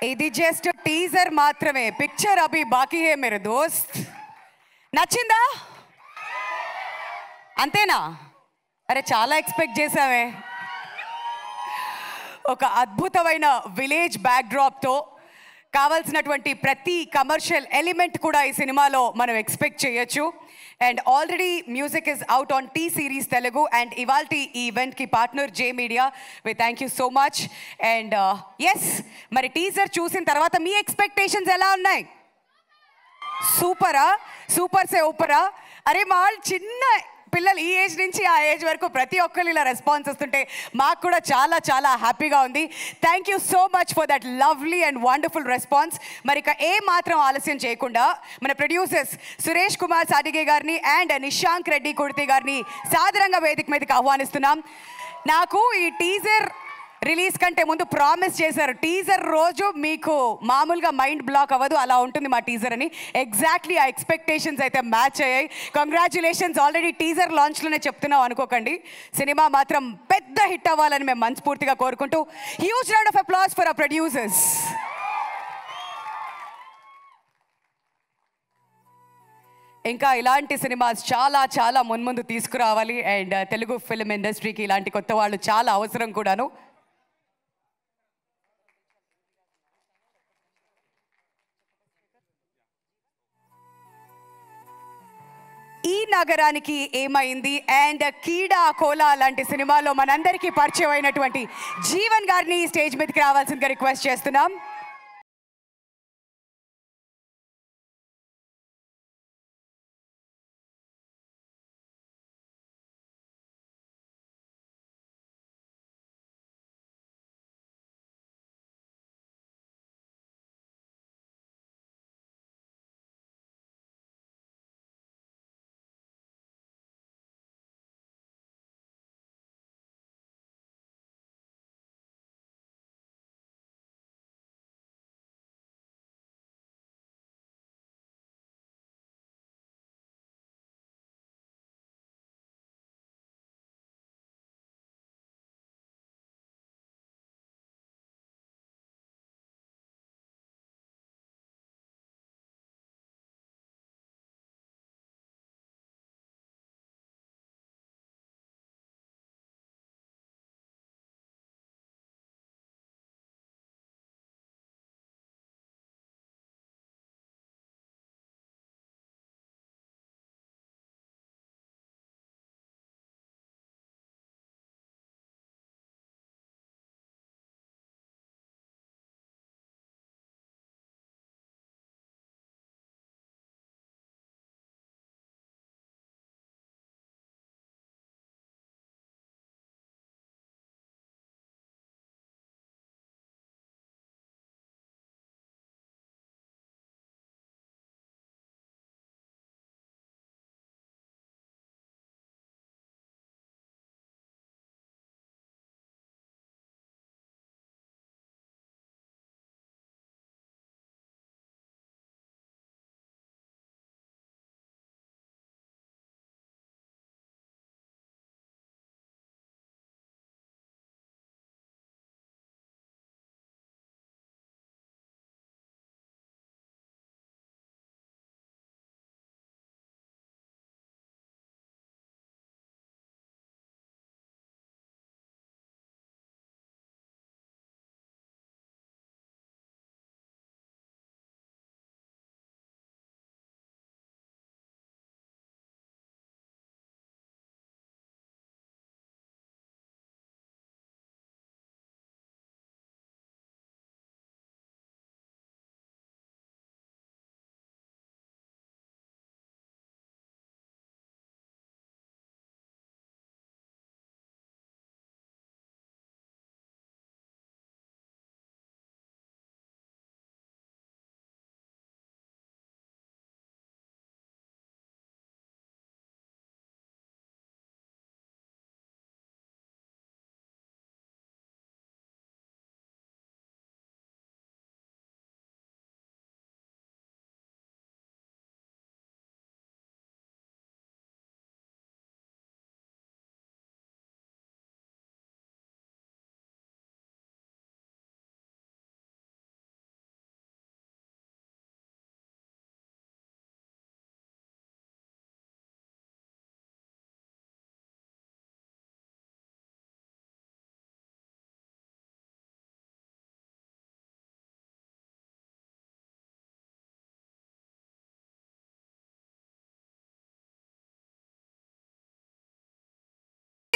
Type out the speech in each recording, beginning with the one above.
ఇది just teaser మాత్రమే, picture అభి బాకీ హే మేరే దోస్త్. నచ్చిందా? అంతేనా? అరే చాలా ఎక్స్పెక్ట్ చేసావే. ఒక అద్భుతమైన విలేజ్ బ్యాక్డ్రాప్తో కావాల్సినటువంటి ప్రతి కమర్షియల్ ఎలిమెంట్ కూడా ఈ సినిమాలో మనం ఎక్స్పెక్ట్ చేయొచ్చు. And already music is out on T series Telugu. And ఇవాల్టి ఈ ఈవెంట్కి partner J media. We thank you so much. And yes, మరి టీజర్ చూసిన తర్వాత మీ ఎక్స్పెక్టేషన్స్ ఎలా ఉన్నాయి? సూపరా? సూపర్ సే ఊపరా? అరే మా చిన్న పిల్లలు ఈ ఏజ్ నుంచి ఆ ఏజ్ వరకు ప్రతి ఒక్కరు ఇలా రెస్పాన్స్ వస్తుంటే మాకు కూడా చాలా చాలా హ్యాపీగా ఉంది. Thank you so much for that lovely and wonderful response. మరి ఇక ఏ మాత్రం ఆలస్యం చేయకుండా మన ప్రొడ్యూసర్స్ సురేష్ కుమార్ సాటిగే గారిని అండ్ నిశాంక్ రెడ్డి కుర్తి గారిని సాదరంగా వేదిక మీదకి ఆహ్వానిస్తున్నాం. నాకు ఈ టీజర్ రిలీజ్ కంటే ముందు ప్రామిస్ చేశారు, టీజర్ రోజు మీకు మామూలుగా మైండ్ బ్లాక్ అవ్వదు, అలా ఉంటుంది మా టీజర్ అని. ఎగ్జాక్ట్లీ ఆ ఎక్స్పెక్టేషన్స్ అయితే మ్యాచ్ అయ్యాయి. కంగ్రాచులేషన్స్. ఆల్రెడీ టీజర్ లాంచ్లోనే చెప్తున్నాం అనుకోకండి, సినిమా మాత్రం పెద్ద హిట్ అవ్వాలని మేము మనస్ఫూర్తిగా కోరుకుంటూ huge round of applause for hour producers. ఇంకా ఇలాంటి సినిమాస్ చాలా చాలా మున్ముందు తీసుకురావాలి. అండ్ తెలుగు ఫిల్మ్ ఇండస్ట్రీకి ఇలాంటి కొత్త వాళ్ళు చాలా అవసరం కూడాను. ఈ నగరానికి ఏమైంది అండ్ కీడా కోలా లాంటి సినిమాలో మనందరికీ పరిచయం అయినటువంటి జీవన్ గారిని స్టేజ్ మీదకి రావాల్సిందిగా రిక్వెస్ట్ చేస్తున్నాం.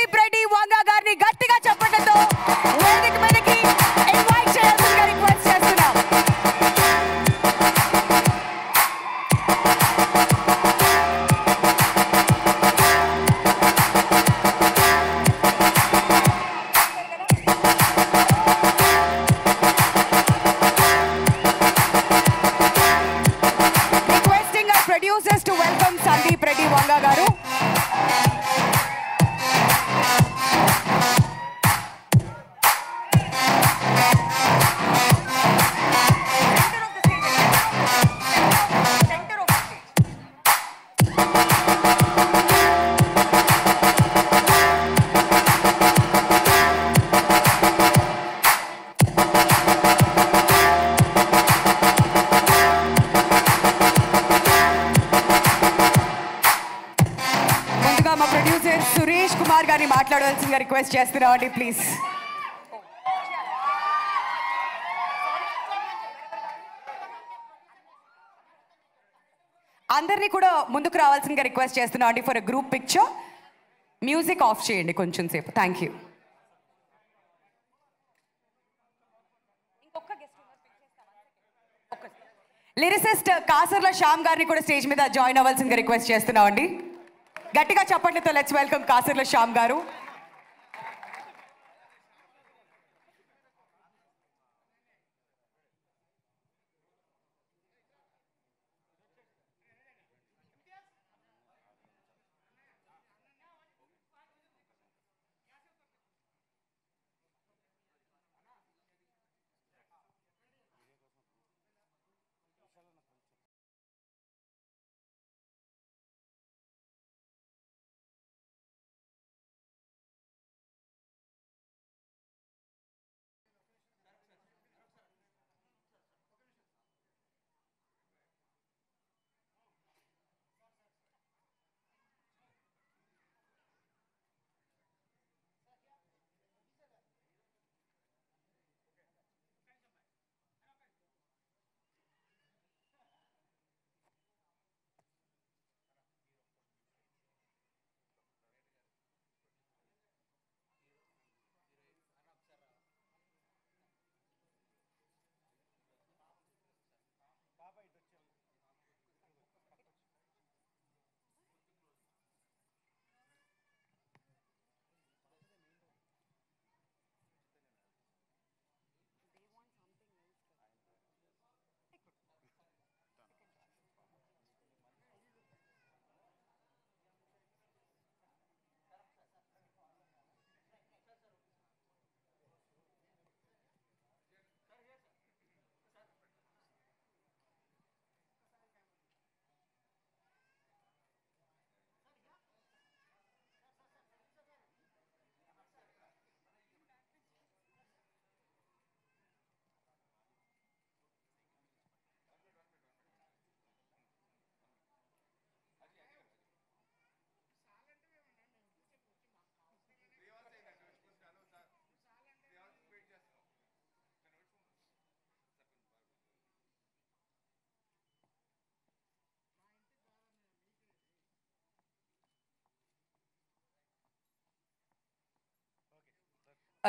సందీప్ రెడ్డి వంగ గారిని గట్టిగా చెప్పడంతో వేదిక మీదకి ఇన్వైట్ చేయాల్సిందిగా రిక్వెస్ట్ చేస్తున్నాం. Producers to welcome Sandeep Reddy Wanga garu. మా ప్రొడ్యూసర్ సురేష్ కుమార్ గారిని మాట్లాడవలసిందిగా రిక్వెస్ట్ చేస్తున్నామండి ప్లీజ్. అందరినీ కూడా ముందుకు రావాల్సిందిగా రిక్వెస్ట్ చేస్తున్నామండి for a group picture. Music of చేయండి కొంచెం సేపు. Thank you. Lyricist Kasarla Shyam గారిని కూడా స్టేజ్ మీద జాయిన్ అవ్వాల్సిందిగా రిక్వెస్ట్ చేస్తున్నామండి. గట్టిగా చప్పట్లతో లెట్స్ వెల్కమ్ కాసర్ల శ్యామ్ గారు.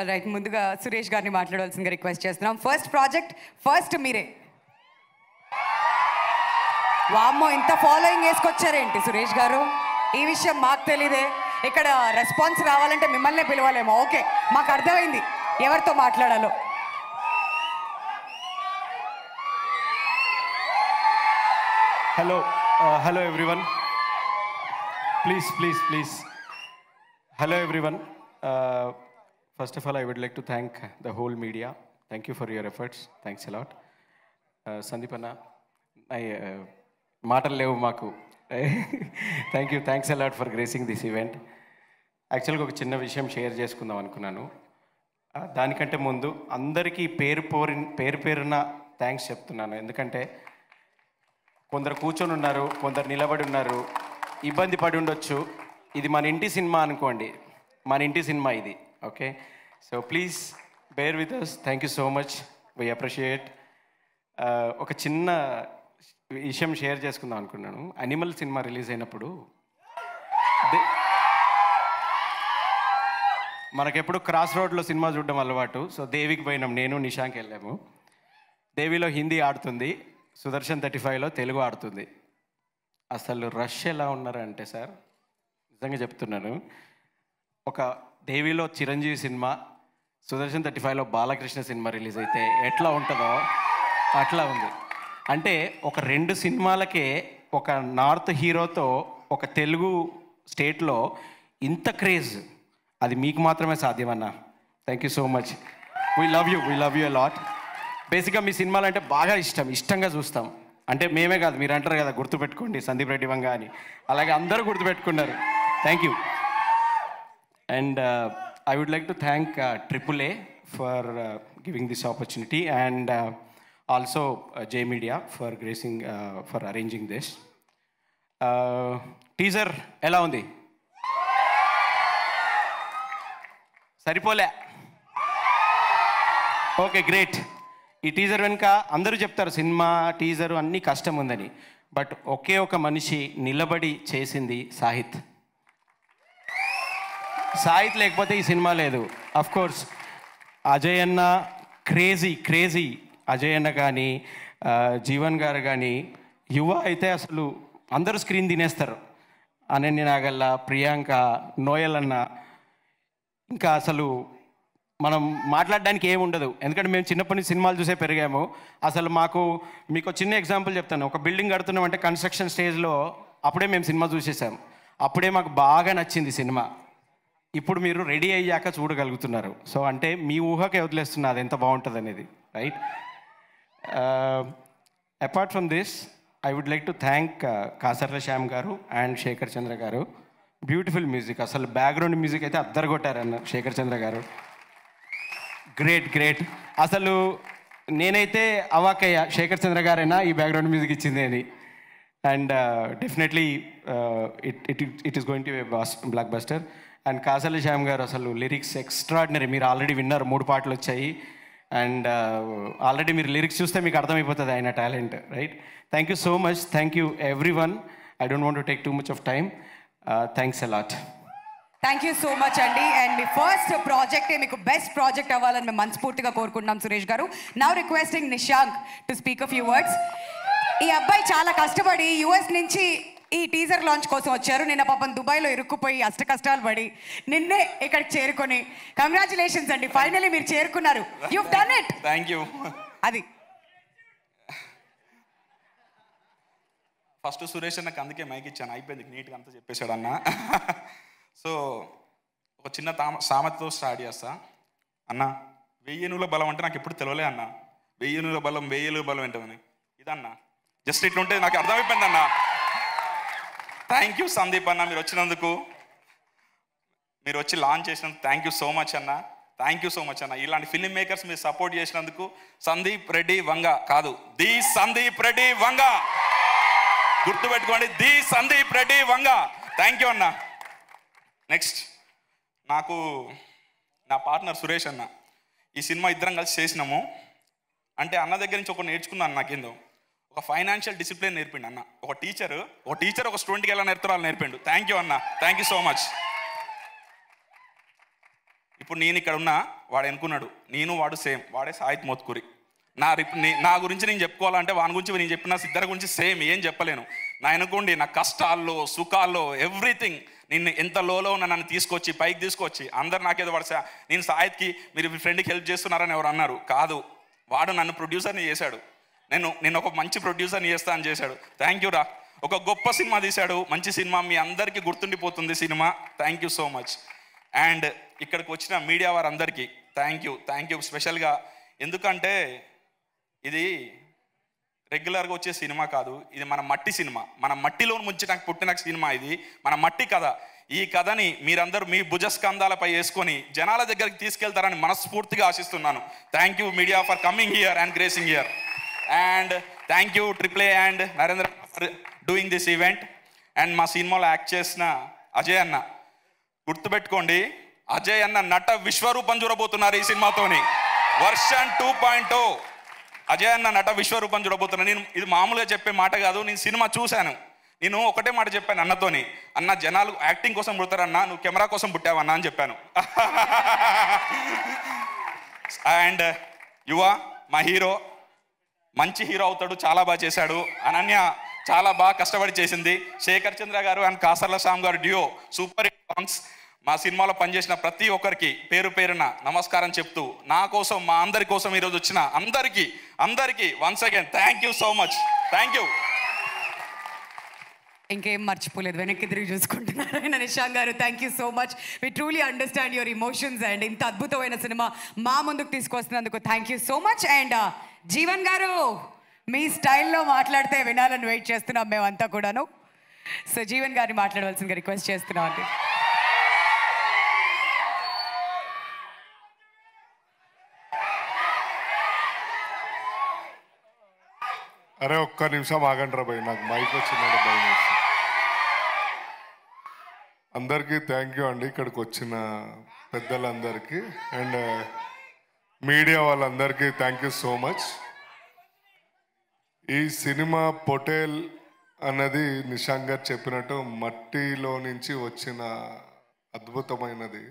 రైట్, ముందుగా సురేష్ గారిని మాట్లాడవలసిందిగా రిక్వెస్ట్ చేస్తున్నాం. ఫస్ట్ ప్రాజెక్ట్ ఫస్ట్ మీరే. వామ్మో, ఇంత ఫాలోయింగ్ వేసుకొచ్చారేంటి సురేష్ గారు? ఈ విషయం మాకు తెలీదే. ఇక్కడ రెస్పాన్స్ రావాలంటే మిమ్మల్నే పిలవాలేమో. ఓకే, మాకు అర్థమైంది ఎవరితో మాట్లాడాలో. Hello everyone. Please. Hello everyone. First of all, I would like to thank the whole media. Thank you for your efforts. Thanks a lot. Sandeep Anna, మాటలు లేవు మాకు. Thanks a lot for gracing this event. యాక్చువల్గా ఒక చిన్న విషయం share చేసుకుందాం అనుకున్నాను. దానికంటే ముందు అందరికీ పేరున థ్యాంక్స్ చెప్తున్నాను. ఎందుకంటే కొందరు కూర్చొని ఉన్నారు, కొందరు నిలబడి ఉన్నారు, ఇబ్బంది పడి ఉండొచ్చు. ఇది మన ఇంటి సినిమా అనుకోండి, మన ఇంటి సినిమా ఇది. Okay, so please bear with us. Thank you so much, we appreciate. ఒక చిన్న విషయం షేర్ చేసుకుందాం అనుకున్నాను. అనిమల్ సినిమా రిలీజ్ అయినప్పుడు మనకెప్పుడు క్రాస్ రోడ్లో సినిమా చూడడం అలవాటు. సో దేవికి పోయినాం, నేను నిశాంక్ వెళ్ళాము. దేవిలో హిందీ ఆడుతుంది, సుదర్శన్ 35లో తెలుగు ఆడుతుంది. అసలు రష్ ఎలా ఉన్నారంటే సార్, నిజంగా చెప్తున్నాను, ఒక దేవిలో చిరంజీవి సినిమా, సుదర్శన్ 35లో బాలకృష్ణ సినిమా రిలీజ్ అయితే ఎట్లా ఉంటుందో అట్లా ఉంది. అంటే ఒక 2 సినిమాలకే ఒక నార్త్ హీరోతో ఒక తెలుగు స్టేట్లో ఇంత క్రేజ్, అది మీకు మాత్రమే సాధ్యమన్నా. Thank you so much. We love you lot. బేసిక్గా మీ సినిమాలు అంటే బాగా ఇష్టంగా చూస్తాం. అంటే మేమే కాదు, మీరు అంటారు కదా గుర్తుపెట్టుకోండి సందీప్ రెడ్డి వంగ అని, అలాగే అందరూ గుర్తుపెట్టుకున్నారు. Thank you. And I would like to thank AAA for giving this opportunity, and also J Media for gracing, for arranging this. Teaser ఎలా ఉంది? సరిపోలే? Okay, great. ఈ టీజర్ వెనుక అందరూ చెప్తారు సినిమా టీజరు అన్నీ కష్టం ఉందని, బట్ ఒకే ఒక మనిషి నిలబడి చేసింది సాహిత్. సాహిత్ లేకపోతే ఈ సినిమా లేదు. అఫ్ కోర్స్ అజయ్ అన్న క్రేజీ అజయ్ అన్న కానీ, జీవన్ గారు కానీ, యువ అయితే అసలు అందరూ స్క్రీన్ తినేస్తారు. అనన్య నాగల్ల, ప్రియాంక, నోయల్ అన్న, ఇంకా అసలు మనం మాట్లాడడానికి ఏముండదు. ఎందుకంటే మేము చిన్నప్పటి నుంచి సినిమాలు చూసే పెరిగాము. అసలు మీకు చిన్న ఎగ్జాంపుల్ చెప్తాను. ఒక బిల్డింగ్ కడుతున్నామంటే కన్స్ట్రక్షన్ స్టేజ్లో అప్పుడే మేము సినిమా చూసేసాం. అప్పుడే మాకు బాగా నచ్చింది సినిమా. ఇప్పుడు మీరు రెడీ అయ్యాక చూడగలుగుతున్నారు. సో అంటే మీ ఊహకే వదిలేస్తున్నా అది ఎంత బాగుంటుంది అనేది, right? Apart from this, I would like to thank Kasarla Shyam garu and Shekar Chandra garu. Beautiful music, అసలు బ్యాక్గ్రౌండ్ మ్యూజిక్ అయితే అద్దరు కొట్టారన్న శేఖర్ చంద్ర గారు. గ్రేట్. అసలు నేనైతే అవాకయ్యా, శేఖర్ చంద్ర గారైనా ఈ బ్యాక్గ్రౌండ్ మ్యూజిక్ ఇచ్చింది అని. And definitely it is going to be blockbuster. And Kasarla Shyam garu అసలు లిరిక్స్ ఎక్స్ట్రాడినరీ. మీరు ఆల్రెడీ విన్నారు, 3 పాటలు వచ్చాయి. అండ్ ఆల్రెడీ మీరు లిరిక్స్ చూస్తే మీకు అర్థమైపోతుంది ఆయన talent, right? Thank you so much. Thank you every one. I don't want to take too much of time. Thanks a lot. Thank you so much అండి. అండ్ మీ ఫస్ట్ ప్రాజెక్టే మీకు best project అవ్వాలని మేము మనస్ఫూర్తిగా కోరుకుంటున్నాం సురేష్ గారు. Now requesting Nishank to speak a few words. ఈ అబ్బాయి చాలా కష్టపడి యుఎస్ నుంచి ఈ టీజర్ లాంచ్ కోసం వచ్చారు. నిన్న పాపం దుబాయ్లో ఇరుక్కుపోయి అష్ట కష్టాలు పడి నిన్నే ఇక్కడికి చేరుకొని, కంగ్రాచులేషన్స్ అండి, ఫైనలీ మీరు చేరుకున్నారు. You done it. Thank you. అది ఫస్ట్ సురేష్ అన్నకు అందుకే మైక్ ఇచ్చాను, అయిపోయింది నీట్గా అంతా చెప్పేశాడు అన్న. సో ఒక చిన్న సామెతతో స్టార్ట్ చేస్తా. అన్న 1000 ఏనుగుల బలం అంటే నాకు ఎప్పుడు తెలియలే అన్న. 1000 ఏనుగుల బలం 1000 ఏనుగుల బలం ఏంటని ఇదన్న జస్ట్ ఇట్లుంటే నాకు అర్థమైపోయింది అన్న. థ్యాంక్ యూ సందీప్ అన్న, మీరు వచ్చినందుకు, మీరు వచ్చి లాంచ్ చేసినందుకు థ్యాంక్ యూ సో మచ్ అన్న. థ్యాంక్ యూ సో మచ్ అన్న. ఇలాంటి ఫిల్మ్ మేకర్స్ మీరు సపోర్ట్ చేసినందుకు. సందీప్ రెడ్డి వంగ కాదు, ది సందీప్ రెడ్డి వంగ, గుర్తుపెట్టుకోండి, the Sandeep Reddy Vanga. Thank you అన్న. నెక్స్ట్ నాకు నా పార్ట్నర్ సురేష్ అన్న. ఈ సినిమా ఇద్దరం కలిసి చేసినాము. అంటే అన్న దగ్గర నుంచి ఒకటి నేర్చుకున్నాను. నాకేందో ఒక ఫైనాన్షియల్ డిసిప్లిన్ నేర్పిండు అన్న. ఒక టీచర్ ఒక స్టూడెంట్కి ఎలా నేర్పుతారో నేర్పిండు. థ్యాంక్ యూ అన్న, థ్యాంక్ యూ సో మచ్. ఇప్పుడు నేను ఇక్కడ ఉన్నా, వాడు ఎన్నుకున్నాడు, వాడు సేమ్, వాడే సాహిత్ మోత్కూరి. నా గురించి నేను చెప్పుకోవాలంటే వాని గురించి నేను చెప్పిన ఇద్దరి గురించి సేమ్, ఏం చెప్పలేను. నా అనుకోండి, నా కష్టాల్లో సుఖాల్లో ఎవ్రీథింగ్, నిన్ను ఎంత లోలో ఉన్నా నన్ను తీసుకొచ్చి పైకి తీసుకొచ్చి అందరు నాకేదో వాడు నేను సాహిత్కి మీరు మీ ఫ్రెండ్కి హెల్ప్ చేస్తున్నారని ఎవరు అన్నారు కాదు, వాడు నన్ను ప్రొడ్యూసర్ని చేశాడు. నేను ఒక మంచి ప్రొడ్యూసర్ని చేస్తా అని చేశాడు. థ్యాంక్ యూ రా. ఒక గొప్ప సినిమా తీశాడు, మంచి సినిమా, మీ అందరికీ గుర్తుండిపోతుంది cinema. Thank you so much. And ఇక్కడికి వచ్చిన మీడియా వారందరికీ థ్యాంక్ యూ స్పెషల్గా. ఎందుకంటే ఇది రెగ్యులర్గా వచ్చే సినిమా కాదు, ఇది మన మట్టి సినిమా, మన మట్టిలో ముంచి నాకు పుట్టిన సినిమా. ఇది మన మట్టి కథ. ఈ కథని మీరందరూ మీ భుజస్కంధాలపై వేసుకొని జనాల దగ్గరికి తీసుకెళ్తారని మనస్ఫూర్తిగా ఆశిస్తున్నాను. Thank you media for coming here and gracing here. And thank you AAA and Narendra for doing this event. And మా సినిమాలో యాక్ట్ చేసిన అజయ్ అన్న, గుర్తుపెట్టుకోండి, అజయ్ అన్న నట విశ్వరూపం చూడబోతున్నారు ఈ సినిమాతోని. వర్షన్ 2.0 అజయ్ అన్న నట విశ్వరూపం చూడబోతున్నా. నేను ఇది మామూలుగా చెప్పే మాట కాదు, నేను సినిమా చూశాను. నేను ఒకటే మాట చెప్పాను అన్నతోని, అన్న జనాలు యాక్టింగ్ కోసం పుడతారన్నా, నువ్వు కెమెరా కోసం పుట్టావన్నా అని చెప్పాను. అండ్ యువ మా హీరో మంచి హీరో అవుతాడు, చాలా బాగా చేశాడు. అనన్య చాలా బాగా కష్టపడి చేసింది. శేఖర్ చంద్ర గారు అండ్ కాసర్ల శ్యామ్ గారు డ్యూయో సూపర్ హిట్ సాంగ్స్. మా సినిమాలో పనిచేసిన ప్రతి ఒక్కరికి పేరు పేరున నమస్కారం చెప్తూ, నా కోసం మా అందరి కోసం ఈరోజు వచ్చిన అందరికీ once again thank you so much. Thank you. ఇంకేం మర్చిపోలేదు, వెనక్కి తిరిగి చూసుకుంటున్నారు ఆయన. Nishank garu, thank you so much. We truly understand your emotions and ఇంత అద్భుతమైన సినిమా మా ముందుకు తీసుకొస్తున్నందుకు thank you so much. And Jeevan garu, మీ స్టైల్లో మాట్లాడితే వినాలని వెయిట్ చేస్తున్నాం మేమంతా కూడాను. సో జీవన్ గారిని మాట్లాడవలసిందిగా రిక్వెస్ట్ చేస్తున్నాం అండి. అరే ఒక్క నిమిషం ఆగండి రా భయ్, నాకు మైక్ వచ్చిందంటే భయం వేస్తుంది. అందరికీ థ్యాంక్ యూ అండి, ఇక్కడికి వచ్చిన పెద్దలందరికీ అండ్ మీడియా వాళ్ళందరికీ థ్యాంక్ యూ సో మచ్. ఈ సినిమా పొటేల్ అన్నది నిశాంక్ గారు చెప్పినట్టు మట్టిలో నుంచి వచ్చిన అద్భుతమైనది.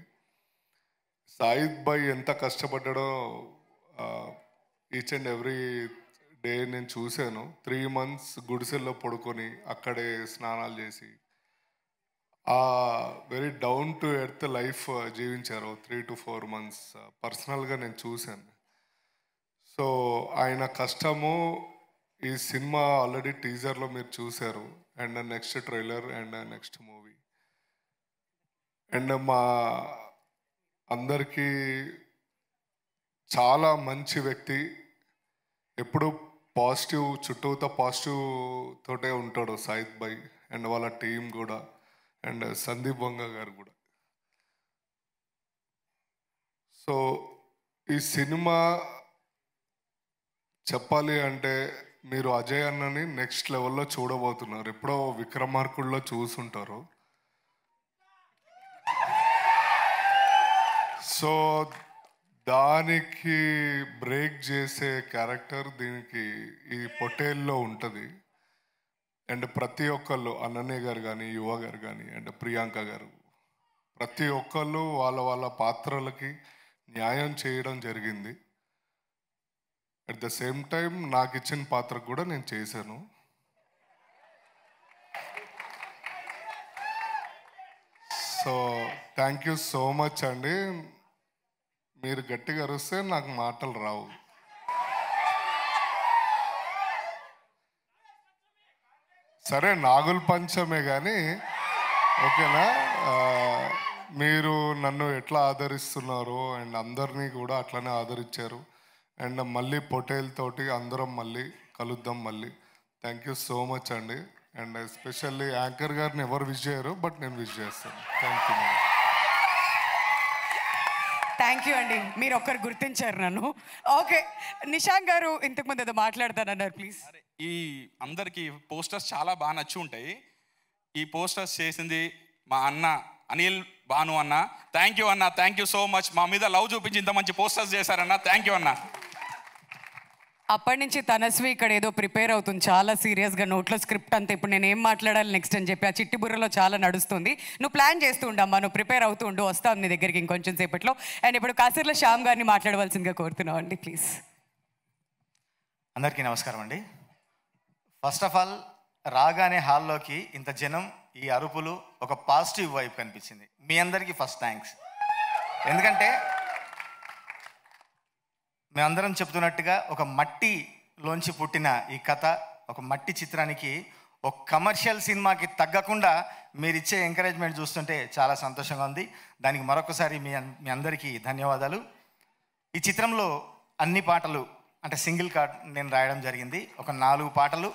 సాయిద్ భాయ్ ఎంత కష్టపడ్డాడో ఈచ్ అండ్ ఎవ్రీ డే నేను చూశాను. 3 months గుడిసెల్లో పడుకొని అక్కడే స్నానాలు చేసి ఆ very down to earth life జీవించారు 3 to 4 months. పర్సనల్గా నేను చూశాను. సో ఆయన కష్టము ఈ సినిమా ఆల్రెడీ టీజర్లో మీరు చూశారు, and next trailer and next movie. And మా అందరికీ చాలా మంచి వ్యక్తి, ఎప్పుడు పాజిటివ్, చుట్టూతో పాజిటివ్ తోటే ఉంటాడు సాయిద్ భాయ్ అండ్ వాళ్ళ టీం కూడా, అండ్ సందీప్ వంగ గారు కూడా. సో ఈ సినిమా చెప్పాలి అంటే మీరు అజయ్ అన్నని నెక్స్ట్ లెవెల్లో చూడబోతున్నారు. ఎప్పుడో విక్రమార్కుల్లో చూసుంటారు. సో దానికి బ్రేక్ చేసే క్యారెక్టర్ దీనికి ఈ పొటేల్లో ఉంటుంది. అండ్ ప్రతి ఒక్కళ్ళు, అనన్య గారు కానీ, యువ గారు కానీ, అండ్ ప్రియాంక గారు, ప్రతి ఒక్కళ్ళు వాళ్ళ వాళ్ళ పాత్రలకి న్యాయం చేయడం జరిగింది. అట్ ద సేమ్ టైం నాకు ఇచ్చిన పాత్రకు కూడా నేను చేశాను. So thank you so much అండి. మీరు గట్టిగా అరిస్తే నాకు మాటలు రావు. సరే నాగుల పంచమే కానీ ఓకేనా. మీరు నన్ను ఎట్లా ఆదరిస్తున్నారో అండ్ అందరినీ కూడా అట్లనే ఆదరించారు. అండ్ మళ్ళీ పొటేల్ తోటి అందరం మళ్ళీ కలుద్దాం మళ్ళీ. థ్యాంక్ యూ సో మచ్ అండి. అండ్ ఎస్పెషల్లీ యాంకర్ గారిని ఎవరు విష్ చేయరు, బట్ నేను విష్ చేస్తాను. Thank you madam. Thank you అండి, మీరు ఒక్కరు గుర్తించారు నన్ను. ఓకే, నిశాంక్ గారు ఇంతకుముందు ఏదో మాట్లాడతానన్నారు, ప్లీజ్. ఈ అందరికీ పోస్టర్స్ చాలా బాగా నచ్చి ఉంటాయి. ఈ పోస్టర్స్ చేసింది మా అన్న అనిల్ భాను అన్న. థ్యాంక్ యూ అన్న, థ్యాంక్ యూ సో మచ్. మా మీద లవ్ చూపించి ఇంత మంచి పోస్టర్స్ చేశారన్న, థ్యాంక్ యూ అన్న. అప్పటి నుంచి తనస్వి ఇక్కడ ఏదో ప్రిపేర్ అవుతుంది చాలా సీరియస్గా, నోట్లో స్క్రిప్ట్ అంతా ఇప్పుడు నేను ఏం మాట్లాడాలి నెక్స్ట్ అని చెప్పి ఆ చిట్టి బుర్రలో చాలా నడుస్తుంది. నువ్వు ప్లాన్ చేస్తూ ఉండమ్మా, నువ్వు ప్రిపేర్ అవుతూ ఉండు, వస్తావు నీ దగ్గరికి ఇంకొంచెం సేపట్లో. అండ్ ఇప్పుడు కాసర్ల శ్యామ్ గారిని మాట్లాడవలసిందిగా కోరుతున్నావు అండి, ప్లీజ్. అందరికీ నమస్కారం అండి. ఫస్ట్ ఆఫ్ ఆల్ రాగానే హాల్లోకి ఇంత జనం, ఈ అరుపులు, ఒక పాజిటివ్ వైబ్ కనిపించింది. మీ అందరికీ ఫస్ట్ థ్యాంక్స్. ఎందుకంటే మేమందరం చెప్తున్నట్టుగా ఒక మట్టిలోంచి పుట్టిన ఈ కథ, ఒక మట్టి చిత్రానికి, ఒక కమర్షియల్ సినిమాకి తగ్గకుండా మీరు ఇచ్చే ఎంకరేజ్మెంట్ చూస్తుంటే చాలా సంతోషంగా ఉంది. దానికి మరొకసారి మీ అందరికీ ధన్యవాదాలు. ఈ చిత్రంలో అన్ని పాటలు అంటే సింగిల్ కార్డ్ నేను రాయడం జరిగింది. ఒక 4 పాటలు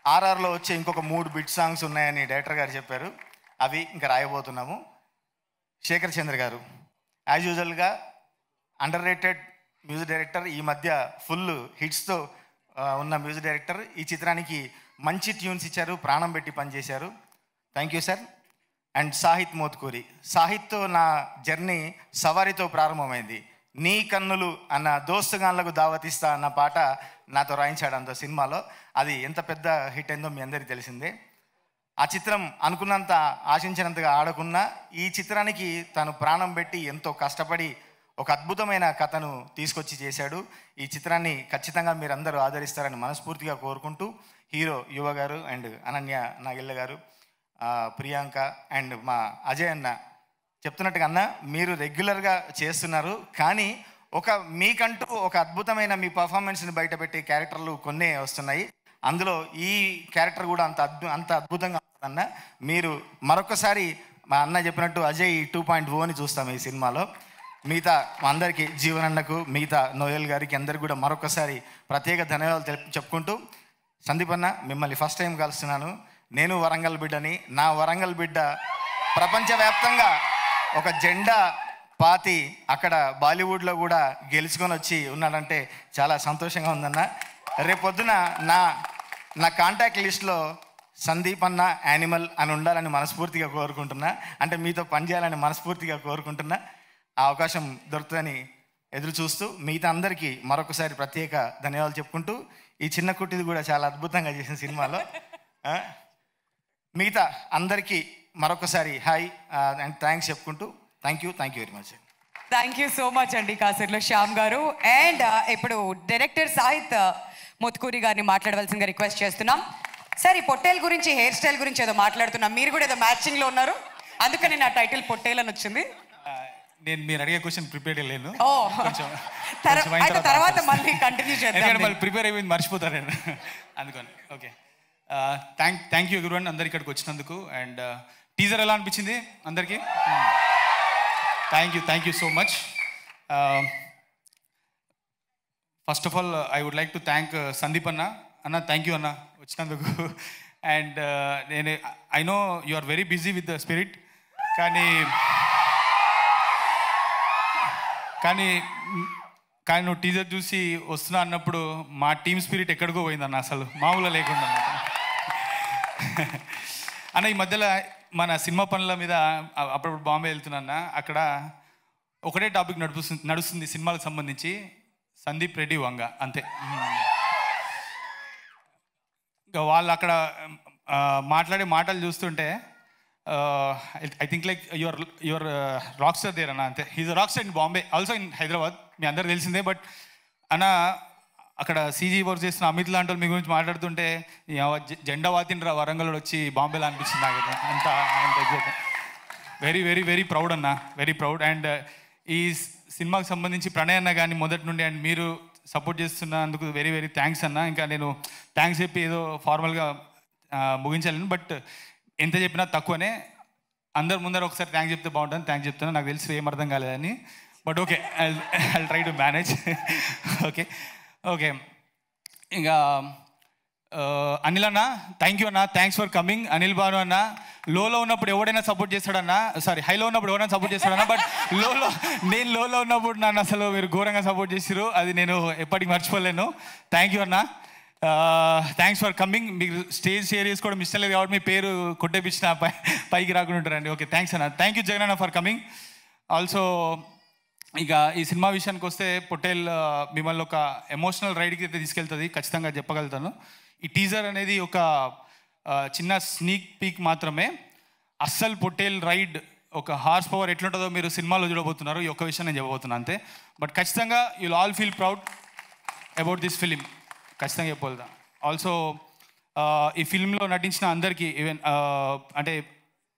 ఆర్ఆర్లో వచ్చే ఇంకొక 3 బిట్ సాంగ్స్ ఉన్నాయని డైరెక్టర్ గారు చెప్పారు. అవి ఇంకా రాయబోతున్నాము. శేఖర్ చంద్ర గారు యాజ్ యూజువల్గా అండర్ రేటెడ్ మ్యూజిక్ డైరెక్టర్, ఈ మధ్య ఫుల్ హిట్స్తో ఉన్న మ్యూజిక్ డైరెక్టర్. ఈ చిత్రానికి మంచి ట్యూన్స్ ఇచ్చారు, ప్రాణం పెట్టి పనిచేశారు. Thank you sir. And Sahith Mothkuri, సాహిత్తో నా జర్నీ సవారితో ప్రారంభమైంది. నీ కన్నులు అన్న దోస్తుగాన్లకు దావతిస్తా అన్న పాట నాతో రాయించాడు అంత సినిమాలో. అది ఎంత పెద్ద హిట్ అయిందో మీ అందరికీ తెలిసిందే. ఆ చిత్రం అనుకున్నంత ఆశించినంతగా ఆడకున్నా ఈ చిత్రానికి తను ప్రాణం పెట్టి ఎంతో కష్టపడి ఒక అద్భుతమైన కథను తీసుకొచ్చి చేశాడు. ఈ చిత్రాన్ని ఖచ్చితంగా మీరందరూ ఆదరిస్తారని మనస్ఫూర్తిగా కోరుకుంటూ హీరో యువ గారు అండ్ అనన్య నాగిళ్ళ గారు, ప్రియాంక అండ్ మా అజయ్ అన్న చెప్తున్నట్టుగా, అన్న మీరు రెగ్యులర్గా చేస్తున్నారు కానీ మీకంటూ ఒక అద్భుతమైన మీ పర్ఫార్మెన్స్ని బయటపెట్టే క్యారెక్టర్లు కొన్నే వస్తున్నాయి. అందులో ఈ క్యారెక్టర్ కూడా అంత అద్భుతంగా ఉంటుందన్న. మీరు మరొకసారి మా అన్న చెప్పినట్టు అజయ్ 2.0ని చూస్తాం ఈ సినిమాలో. మిగతా అందరికీ, జీవనన్నకు, మిగతా నోయల్ గారికి అందరికి కూడా మరొకసారి ప్రత్యేక ధన్యవాదాలు చెప్పుకుంటూ, సందీప్ అన్న మిమ్మల్ని ఫస్ట్ టైం కలుస్తున్నాను. నేను వరంగల్ బిడ్డని. నా వరంగల్ బిడ్డ ప్రపంచవ్యాప్తంగా ఒక జెండా పాతి అక్కడ బాలీవుడ్లో కూడా గెలుచుకొని వచ్చి ఉన్నాడంటే చాలా సంతోషంగా ఉందన్న. రేపొద్దున నా కాంటాక్ట్ లిస్ట్లో సందీప్ అన్న యానిమల్ అని ఉండాలని మనస్ఫూర్తిగా కోరుకుంటున్నా. అంటే మీతో పనిచేయాలని మనస్ఫూర్తిగా కోరుకుంటున్నా. ఆ అవకాశం దొరుకుతుందని ఎదురు చూస్తూ మిగతా అందరికీ మరొకసారి ప్రత్యేక ధన్యవాదాలు చెప్పుకుంటూ, ఈ చిన్న కుట్టిది కూడా చాలా అద్భుతంగా చేసిన సినిమాలో మిగతా అందరికీ మరొకసారి హాయ్ అండ్ థ్యాంక్స్ చెప్పుకుంటూ thank you very much. Thank you so much అండి కాసర్లో శ్యామ్ గారు. అండ్ ఇప్పుడు డైరెక్టర్ సాహిత్ మోత్కూరి గారిని మాట్లాడవలసిందిగా రిక్వెస్ట్ చేస్తున్నాం. సార్, ఈ పొట్టేల్ గురించి, హెయిర్ స్టైల్ గురించి ఏదో మాట్లాడుతున్నాం. మీరు కూడా ఏదో మ్యాచింగ్లో ఉన్నారు, అందుకని నా టైటిల్ పొట్టేల్ అని వచ్చింది. నేను మీరు అడిగే క్వశ్చన్ ప్రిపేర్ అయ్యలేను. తర్వాత మళ్ళీ కంటిన్యూ చేద్దాం. మళ్ళీ ప్రిపేర్ అయిపోయింది మర్చిపోతాను నేను, అందుకని. ఓకే, థ్యాంక్ యూ ఎవ్రీవన్ అందరు ఇక్కడికి వచ్చినందుకు. అండ్ టీజర్ ఎలా అనిపించింది అందరికీ? Thank you so much. First of all I would like to thank Sandeep అన్న థ్యాంక్ యూ అన్న వచ్చినందుకు. And I know you are very busy with the spirit, కానీ నువ్వు టీజర్ చూసి వస్తున్నా అన్నప్పుడు మా టీమ్ స్పిరిట్ ఎక్కడికో పోయిందన్న, అసలు మామూలుగా లేకుండా అన్న. ఈ మధ్యలో మన సినిమా పనుల మీద అప్పుడప్పుడు బాంబే వెళ్తున్నా, అక్కడ ఒకటే టాపిక్ నడుస్తుంది సినిమాలకు సంబంధించి, సందీప్ రెడ్డి వంగ, అంతే. ఇంకా వాళ్ళు అక్కడ మాట్లాడే మాటలు చూస్తుంటే I think like your rock star there అన్న, అంతే. He's rock star in Bombay, also in Hyderabad, మీ అందరు తెలిసిందే. బట్ అన్న అక్కడ సీజీ వర్క్ చేస్తున్న అమిత్ లాంటి వాళ్ళు మీ గురించి మాట్లాడుతుంటే జెండా వాతిండ్రా వరంగల్ వచ్చి బాంబేలో అనిపించింది నాకు. అంత exact. Very very very proud అన్న, వెరీ ప్రౌడ్. అండ్ ఈ సినిమాకి సంబంధించి ప్రణయ్ అన్న కానీ మొదటి నుండి అండ్ మీరు సపోర్ట్ చేస్తున్నందుకు వెరీ వెరీ థ్యాంక్స్ అన్న. ఇంకా నేను థ్యాంక్స్ చెప్పి ఏదో ఫార్మల్గా ముగించాలను, బట్ ఎంత చెప్పినా తక్కువనే. అందరు ముందర ఒకసారి థ్యాంక్స్ చెప్తే బాగుంటుంది, థ్యాంక్స్ చెప్తాను. నాకు తెలిసి ఏం అర్థం కాలేదని, but okay, I try to manage. Okay, ఇంకా అనిల్ అన్న థ్యాంక్ యూ అన్న, thanks for coming. Anil Bhanu అన్న లోలో ఉన్నప్పుడు ఎవడైనా సపోర్ట్ చేస్తాడన్నా, సారీ హైలో ఉన్నప్పుడు ఎవరైనా సపోర్ట్ చేస్తాడన్నా, బట్ నేను లోలో ఉన్నప్పుడు నన్ను అసలు మీరు ఘోరంగా సపోర్ట్ చేసారు, అది నేను ఎప్పటికీ మర్చిపోలేను. థ్యాంక్ యూ అన్న, థ్యాంక్స్ ఫర్ కమింగ్. మీకు స్టేజ్ షేర్ చేసుకోవడం ఇష్టం లేదు కాబట్టి మీ పేరు కొట్టేపించిన పైకి రాకుండా ఉంటారండి. ఓకే, థ్యాంక్స్ అన్న. థ్యాంక్ యూ జగన్ అన్న ఫర్ కమింగ్. ఆల్సో ఇక ఈ సినిమా విషయానికి వస్తే పొట్టేల్ మిమ్మల్ని ఒక ఎమోషనల్ రైడ్కి అయితే తీసుకెళ్తుంది, ఖచ్చితంగా చెప్పగలుగుతాను. ఈ టీజర్ అనేది ఒక చిన్న స్నీక్ పీక్ మాత్రమే. అస్సలు పొట్టేల్ రైడ్ ఒక హార్స్ పవర్ ఎట్లుంటుందో మీరు సినిమాలో చూడబోతున్నారు. ఈ ఒక్క విషయం నేను చెప్పబోతున్నాను అంతే. బట్ ఖచ్చితంగా you'll all feel proud about this film, ఖచ్చితంగా చెప్పగలుగుతా. ఆల్సో ఈ ఫిల్మ్లో నటించిన అందరికీ, ఈవెన్ అంటే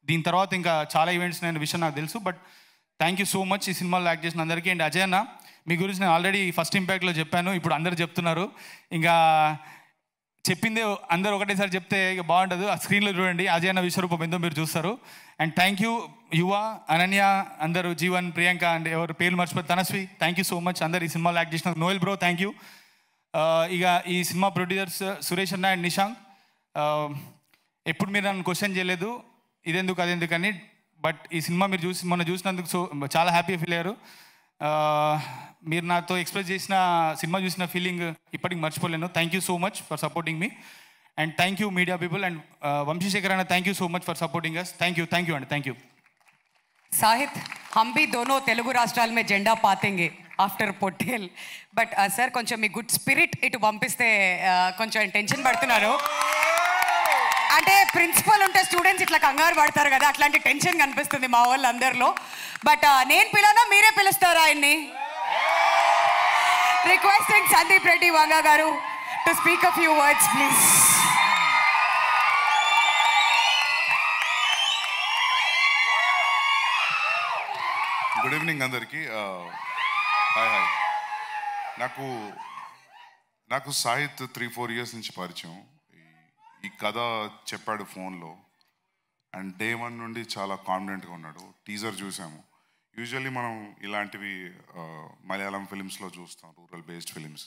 దీని తర్వాత ఇంకా చాలా ఈవెంట్స్ నేను విషయం నాకు తెలుసు, but thank you so much ఈ సినిమాలో యాక్ట్ చేసిన అందరికీ. అండ్ అజయ్ అన్న మీ గురించి నేను ఆల్రెడీ ఫస్ట్ ఇంపాక్ట్లో చెప్పాను, ఇప్పుడు అందరు చెప్తున్నారు. ఇంకా చెప్పిందే అందరూ ఒకటేసారి చెప్తే ఇక బాగుంటుంది. ఆ స్క్రీన్లో చూడండి అజయ్ అన్న విశ్వరూపం ఎంతో మీరు చూస్తారు. అండ్ థ్యాంక్ యూ యువ, అనన్య, అందరూ, జీవన్, ప్రియాంక అండ్ ఎవరు పేర్లు మర్చిపోయి తనస్వి, థ్యాంక్ యూ సో మచ్ అందరు ఈ సినిమాలో యాక్ట్ చేసిన. Noel bro thank you. ఇక ఈ సినిమా ప్రొడ్యూసర్స్ సురేష్ అన్న అండ్ నిశాంక్, ఎప్పుడు మీరు నన్ను క్వశ్చన్ చేయలేదు ఇదెందుకు అదెందుకని, బట్ ఈ సినిమా మీరు మొన్న చూసినందుకు చాలా హ్యాపీగా ఫీల్ అయ్యారు. మీరు నాతో ఎక్స్ప్రెస్ చేసిన సినిమా చూసిన ఫీలింగ్ ఇప్పటికి మర్చిపోలేను. Thank you so much for supporting మీ. And thank you media people. And Vamshi Shekar అన్న thank you so much for supporting us. Thank you అండి, థ్యాంక్ యూ. साहित, हम भी दोनों तेलुगु राष्ट्राल में झंडा पातेंगे आफ्टर పొట్టేల్. బట్ సార్ కొంచెం మీ గుడ్ స్పిరిట్ ఇటు పంపిస్తే కొంచెం టెన్షన్ పడుతున్నారు. అంటే ప్రిన్సిపల్ ఉంటే స్టూడెంట్స్ ఇట్లా కంగారు పడతారు కదా, అట్లాంటి టెన్షన్ కనిపిస్తుంది మా వాళ్ళందరిలో. బట్ నేను పిలవనా, మీరే పిలుస్తారా ఆయన్ని? Requesting Sandeep Reddy Vanga garu to speak a few words please. Good evening అందరికీ. Hi hi. నాకు సాహిత్ 3-4 ఇయర్స్ నుంచి పరిచయం. ఈ కథ చెప్పాడు ఫోన్లో, అండ్ డే 1 నుండి చాలా కాన్ఫిడెంట్గా ఉన్నాడు. టీజర్ చూసాము. యూజువల్లీ మనం ఇలాంటివి మలయాళం ఫిలిమ్స్లో చూస్తాం, రూరల్ బేస్డ్ ఫిలిమ్స్.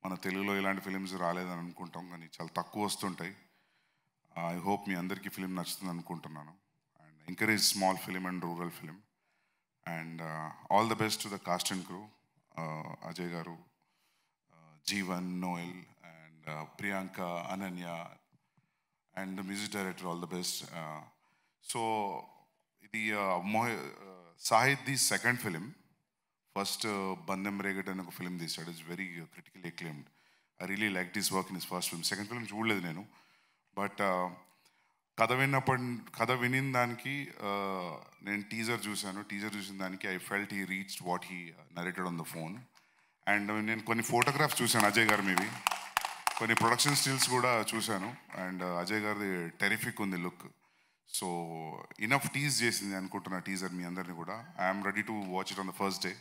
మన తెలుగులో ఇలాంటి ఫిలిమ్స్ రాలేదని అనుకుంటాం, కానీ చాలా తక్కువ వస్తుంటాయి. ఐ హోప్ మీ అందరికీ ఫిలిం నచ్చుతుంది అనుకుంటున్నాను. And encourage small film and rural film. And all the best to the cast and crew, Ajay Garu, Jeevan, Noel, and Priyanka, Ananya, and the music director, all the best. So, the Sahid, the second film, first Bandham Regat and a film this year is very critically acclaimed. I really liked his work in his first film. Second film, చూడలేదు నేను, but కథ వినిన దానికి నేను teaser చూశాను. Teaser చూసిన దానికి I felt he reached what he narrated on the phone. And నేను కొన్ని ఫోటోగ్రాఫ్స్ చూశాను అజయ్ గారు, మీవి కొన్ని ప్రొడక్షన్ స్టిల్స్ కూడా చూశాను. అండ్ అజయ్ గారిది టెరిఫిక్ ఉంది లుక్. సో ఇనఫ్ టీజ్ చేసింది అనుకుంటున్నా టీజర్ మీ అందరినీ కూడా. I'm ready to watch it on the first day.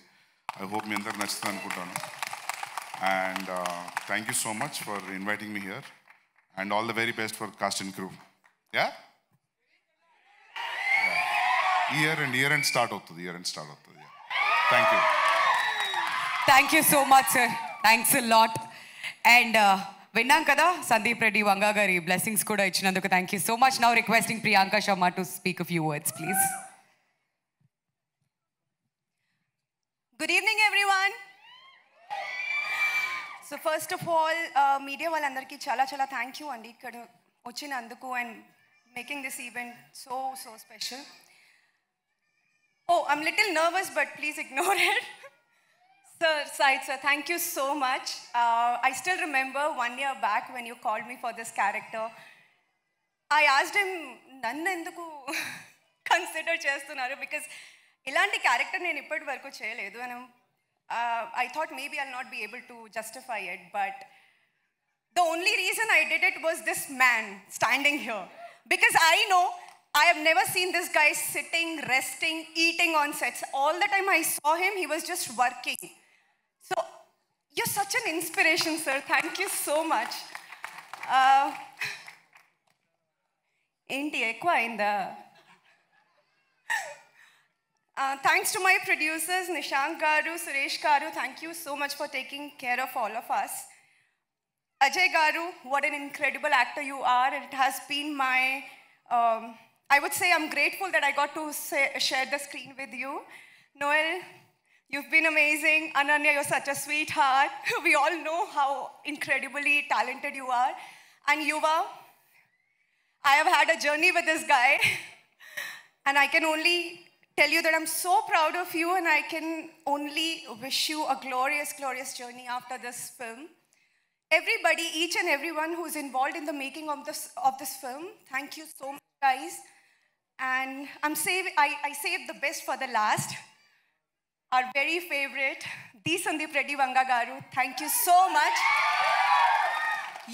I hope మీ అందరికి నచ్చుతుంది అనుకుంటాను. And thank you so much for inviting మీ here, and all the very best for cast and crew. Yeah? Year end start అవుతుంది. Thank you. Thank you so much sir, thanks a lot. And విన్నాం కదా సందీప్ రెడ్డి వంగ గారి blessings కూడా ఇచ్చినందుకు thank you so much. Now requesting Priyanka Sharma to speak a few words please. Good evening, everyone. So first of all, media వాళ్ళందరికీ చాలా thank you అండి ఇక్కడ వచ్చినందుకు and making this event so special. Oh, I'm little nervous, but please ignore it. Sir, Sahid sir, thank you so much. I still remember 1 year back when you called me for this character. I asked him, నన్ను ఎందుకు consider చేస్తున్నారు, because ఇలాంటి character నేను ఇప్పటి వరకు చేయలేదు. and I thought maybe I'll not be able to justify it, but the only reason I did it was this man standing here. Because I know I have never seen this guy sitting, resting, eating on sets. All the time I saw him, he was just working. So, you're such an inspiration, sir. Thank you so much. Enti ekku ainda. Thanks to my producers, Nishank Garu, Suresh Garu. Thank you so much for taking care of all of us. Ajay Garu, what an incredible actor you are. It has been my, I would say I'm grateful that I got to share the screen with you. Noel, you've been amazing. Ananya, you're such a sweetheart. We all know how incredibly talented you are. And Yuva, I have had a journey with this guy. And I can only tell you that I'm so proud of you, and I can only wish you a glorious journey after this film. Everybody, each and everyone who's involved in the making of this film, thank you so much, guys. And I saved the best for the last. Our very favorite, D. Sandeep Reddy Vanga Garu, thank you so much.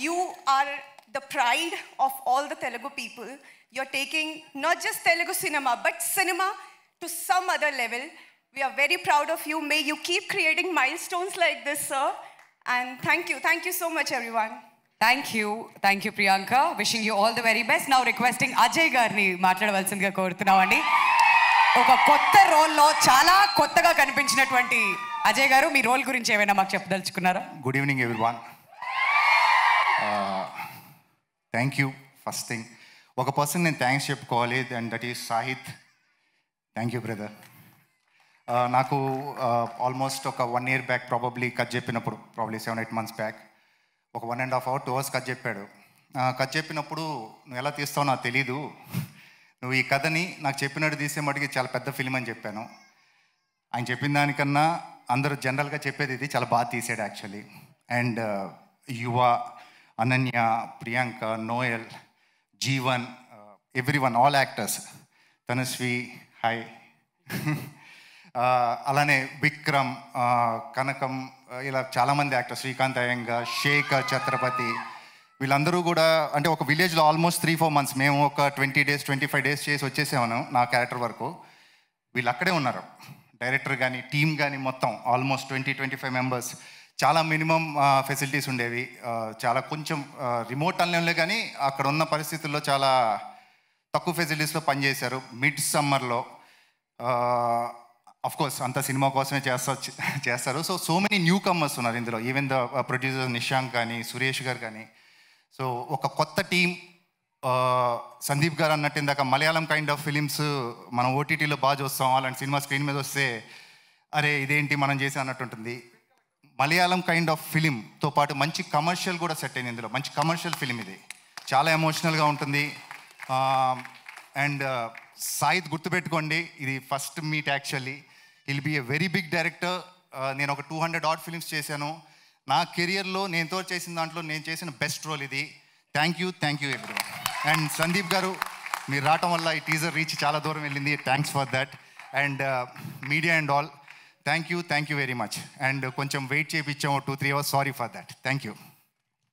You are the pride of all the Telugu people. You're taking not just Telugu cinema, but cinema to some other level. We are very proud of you. May you keep creating milestones like this, sir. And thank you so much, everyone. Thank you Priyanka. Wishing you all the very best. Now requesting Ajay గారిని మాట్లాడవలసిందిగా కోరుతున్నామండి. ఒక కొత్త రోల్లో చాలా కొత్తగా కనిపించినటువంటి అజయ్ గారు, మీ role గురించి ఏమైనా మాకు చెప్పదలుచుకున్నారా? Good evening everyone. Thank you. First thing ఒక పర్సన్ నేను థ్యాంక్స్ చెప్పుకోవాలి, and that is Sahith. Thank you brother. నాకు ఆల్మోస్ట్ ఒక 1 year బ్యాక్ ప్రాబబ్లీ కథ చెప్పినప్పుడు, ప్రాబ్లీ 7-8 months బ్యాక్, ఒక 1.5 hour 2 hours కథ చెప్పాడు. కథ చెప్పినప్పుడు నువ్వు ఎలా తీస్తావో నాకు తెలీదు, నువ్వు ఈ కథని నాకు చెప్పినట్టు తీసే మటుకి చాలా పెద్ద ఫిలిం అని చెప్పాను. ఆయన చెప్పిన దానికన్నా అందరూ జనరల్గా చెప్పేది ఇది చాలా బాగా తీసాడు యాక్చువల్లీ. అండ్ యువ, Ananya, Priyanka, Noel, Jeevan, everyone, all actors, Tanushree, hi, అలానే విక్రమ్, కనకం, ఇలా చాలామంది యాక్టర్స్, శ్రీకాంత్ అయ్యంగార్, శేఖర్, ఛత్రపతి, వీళ్ళందరూ కూడా అంటే ఒక విలేజ్లో ఆల్మోస్ట్ 3-4 months, మేము ఒక 20 days 25 days చేసి వచ్చేసాము నా క్యారెక్టర్ వరకు. వీళ్ళు అక్కడే ఉన్నారు, డైరెక్టర్ కానీ టీమ్ కానీ మొత్తం ఆల్మోస్ట్ 20-25 members. చాలా మినిమం ఫెసిలిటీస్ ఉండేవి, చాలా కొంచెం రిమోట్ అనలేంలే, కానీ అక్కడ ఉన్న పరిస్థితుల్లో చాలా తక్కువ ఫెసిలిటీస్లో పనిచేశారు. మిడ్ సమ్మర్లో కోర్స్ అంత సినిమా కోసమే చేస్తారు. సో మెనీ న్యూ కమర్స్ ఉన్నారు ఇందులో, ఈవెన్ ద ప్రొడ్యూసర్ నిశాంక్ కానీ సురేష్ గారు కానీ. సో ఒక కొత్త టీం, సందీప్ గారు అన్నట్టు ఇందాక మలయాళం కైండ్ ఆఫ్ ఫిలిమ్స్ మనం ఓటీటీలో బాగా చూస్తాం, అలాంటి సినిమా స్క్రీన్ మీద వస్తే అరే ఇదేంటి మనం చేసి అన్నట్టు ఉంటుంది. మలయాళం కైండ్ ఆఫ్ ఫిలింతో పాటు మంచి కమర్షియల్ కూడా సెట్ అయింది ఇందులో, మంచి కమర్షియల్ ఫిలిం ఇది, చాలా ఎమోషనల్గా ఉంటుంది. అండ్ సాయిత్ గుర్తుపెట్టుకోండి, ఇది first meet actually. Will be a very big director. నేను ఒక 200 odd films చేశాను నా కెరియర్లో, నేనుతో చేసిన దాంట్లో నేను చేసిన బెస్ట్ రోల్ ఇది. Thank you everyone. And Sandeep గారు, మీరు రావటం వల్ల ఈ టీజర్ రీచ్ చాలా దూరం వెళ్ళింది, thanks for that. And media and all, thank you very much. And కొంచెం వెయిట్ చేయించాము 2-3 hours, sorry for that. Thank you.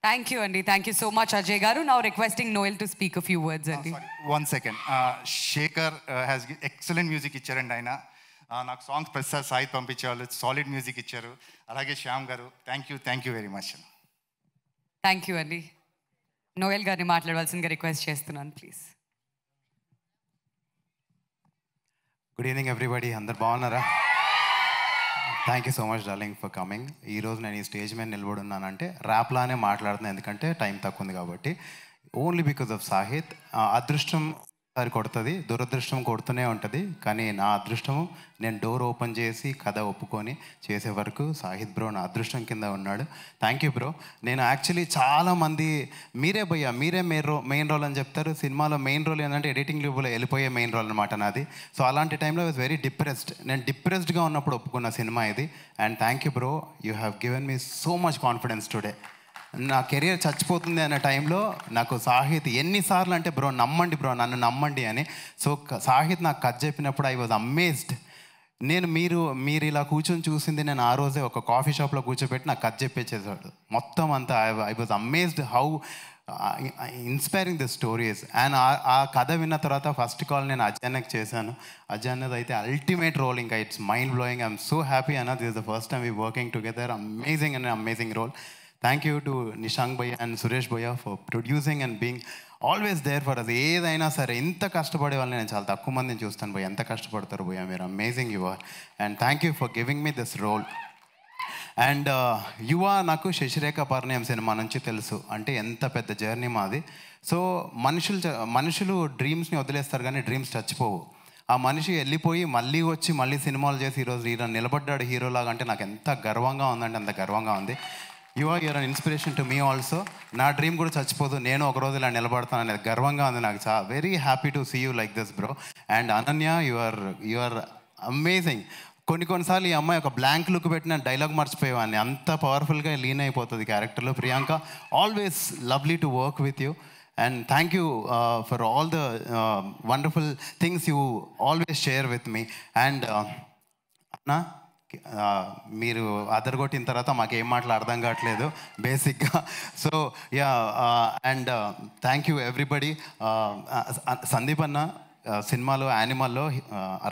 Thank you, Andy. Thank you so much, Ajay Garu. Now requesting Noel to speak a few words, Andy. One second. Shekhar has excellent music ఇచ్చారండి ఆయన. నాకు songs ప్రతిసారి Sai పంపించేవాళ్ళు, solid music ఇచ్చారు. అలాగే శ్యామ్ గారు, thank you very much. Thank you అండి. Noel గారిని మాట్లాడవలసిందిగా రిక్వెస్ట్ చేస్తున్నాను, ప్లీజ్. గుడ్ ఈవినింగ్ ఎవ్రీబడి, అందరు బాగున్నారా? Thank you so much darling for coming. ఈరోజు నేను ఈ స్టేజ్ మీద నిలబడున్నానంటే ర్యాప్లానే మాట్లాడుతున్నాను, ఎందుకంటే టైం తక్కువ ఉంది కాబట్టి. Only because of Sahith. అదృష్టం సారి కొడుతుంది, దురదృష్టం కొడుతూనే ఉంటుంది, కానీ నా అదృష్టము నేను డోర్ ఓపెన్ చేసి కథ ఒప్పుకొని చేసే వరకు సాహిత్ బ్రో నా అదృష్టం కింద ఉన్నాడు. Thank you bro. నేను యాక్చువల్లీ చాలామంది మీరే మెయిన్ రోల్ అని చెప్తారు. సినిమాలో మెయిన్ రోల్ ఏంటంటే ఎడిటింగ్ లివ్లో వెళ్ళిపోయే మెయిన్ రోల్ అనమాట నాది. సో అలాంటి టైంలో వాజ్ వెరీ డిప్రెస్డ్. నేను డిప్రెస్డ్గా ఉన్నప్పుడు ఒప్పుకున్న సినిమా ఇది. And thank you bro, you have given me so much confidence today. నా కెరియర్ చచ్చిపోతుంది అనే టైంలో నాకు సాహిత్ ఎన్నిసార్లు అంటే బ్రో నమ్మండి బ్రో, నన్ను నమ్మండి అని. సో సాహిత్ నాకు కథ చెప్పినప్పుడు ఐ వాజ్ అమేజ్డ్. నేను మీరు ఇలా కూర్చొని చూసింది నేను ఆ రోజే ఒక కాఫీ షాప్లో కూర్చోబెట్టి నాకు కథ చెప్పేసేసాడు మొత్తం అంతా. I was amazed how inspiring the stories. And ఆ కథ విన్న తర్వాత ఫస్ట్ కాల్ నేను అజయన్నకి చేశాను. అజయన్నది అయితే అల్టిమేట్ రోల్, ఇంకా it's mind blowing. I'm so happy అన్న, this is the first time we working together. Amazing role. Thank you to Nishank Bhaiya and Suresh Bhaiya for producing and being always there for us. ఏదైనా సరే ఇంత కష్టపడే వాళ్ళని నేను చాలా తక్కువ మందిని చూస్తాను భయ్య, ఎంత కష్టపడతారు భయ్య మీరు. Amazing you are. And thank you for giving me this role. And Yuva నాకు శశిరేఖ పరిణయం సినిమా నుంచి తెలుసు, అంటే ఎంత పెద్ద జర్నీ మాది. సో మనుషులు డ్రీమ్స్ని వదిలేస్తారు కానీ డ్రీమ్స్ చచ్చిపోవు. ఆ మనిషి వెళ్ళిపోయి మళ్ళీ సినిమాలు చేసి ఈరోజు నిలబడ్డాడు హీరోలాగా, అంటే నాకు ఎంత గర్వంగా ఉందంటే అంత గర్వంగా ఉంది. You're an inspiration to me also. నా డ్రీమ్ కూడా చచ్చిపోదు, నేను ఒకరోజు ఇలా నిలబడతాను అనేది గర్వంగా ఉంది నాకు. Very happy to see you like this bro. And Ananya, you are amazing. కొన్నిసార్లు ఈ అమ్మాయి ఒక బ్లాంక్ లుక్ పెట్టిన డైలాగ్ మర్చిపోయేవాడిని, అంత పవర్ఫుల్గా లీన్ అయిపోతుంది క్యారెక్టర్లో. Priyanka, always lovely to work with you. And thank you for all the wonderful things you always share with me. And Anna, మీరు అదరగొట్టిన తర్వాత మాకు ఏం మాటలు అర్థం కావట్లేదు బేసిక్గా. So yeah, and thank you everybody. Sandeep అన్న సినిమాలో యానిమల్లో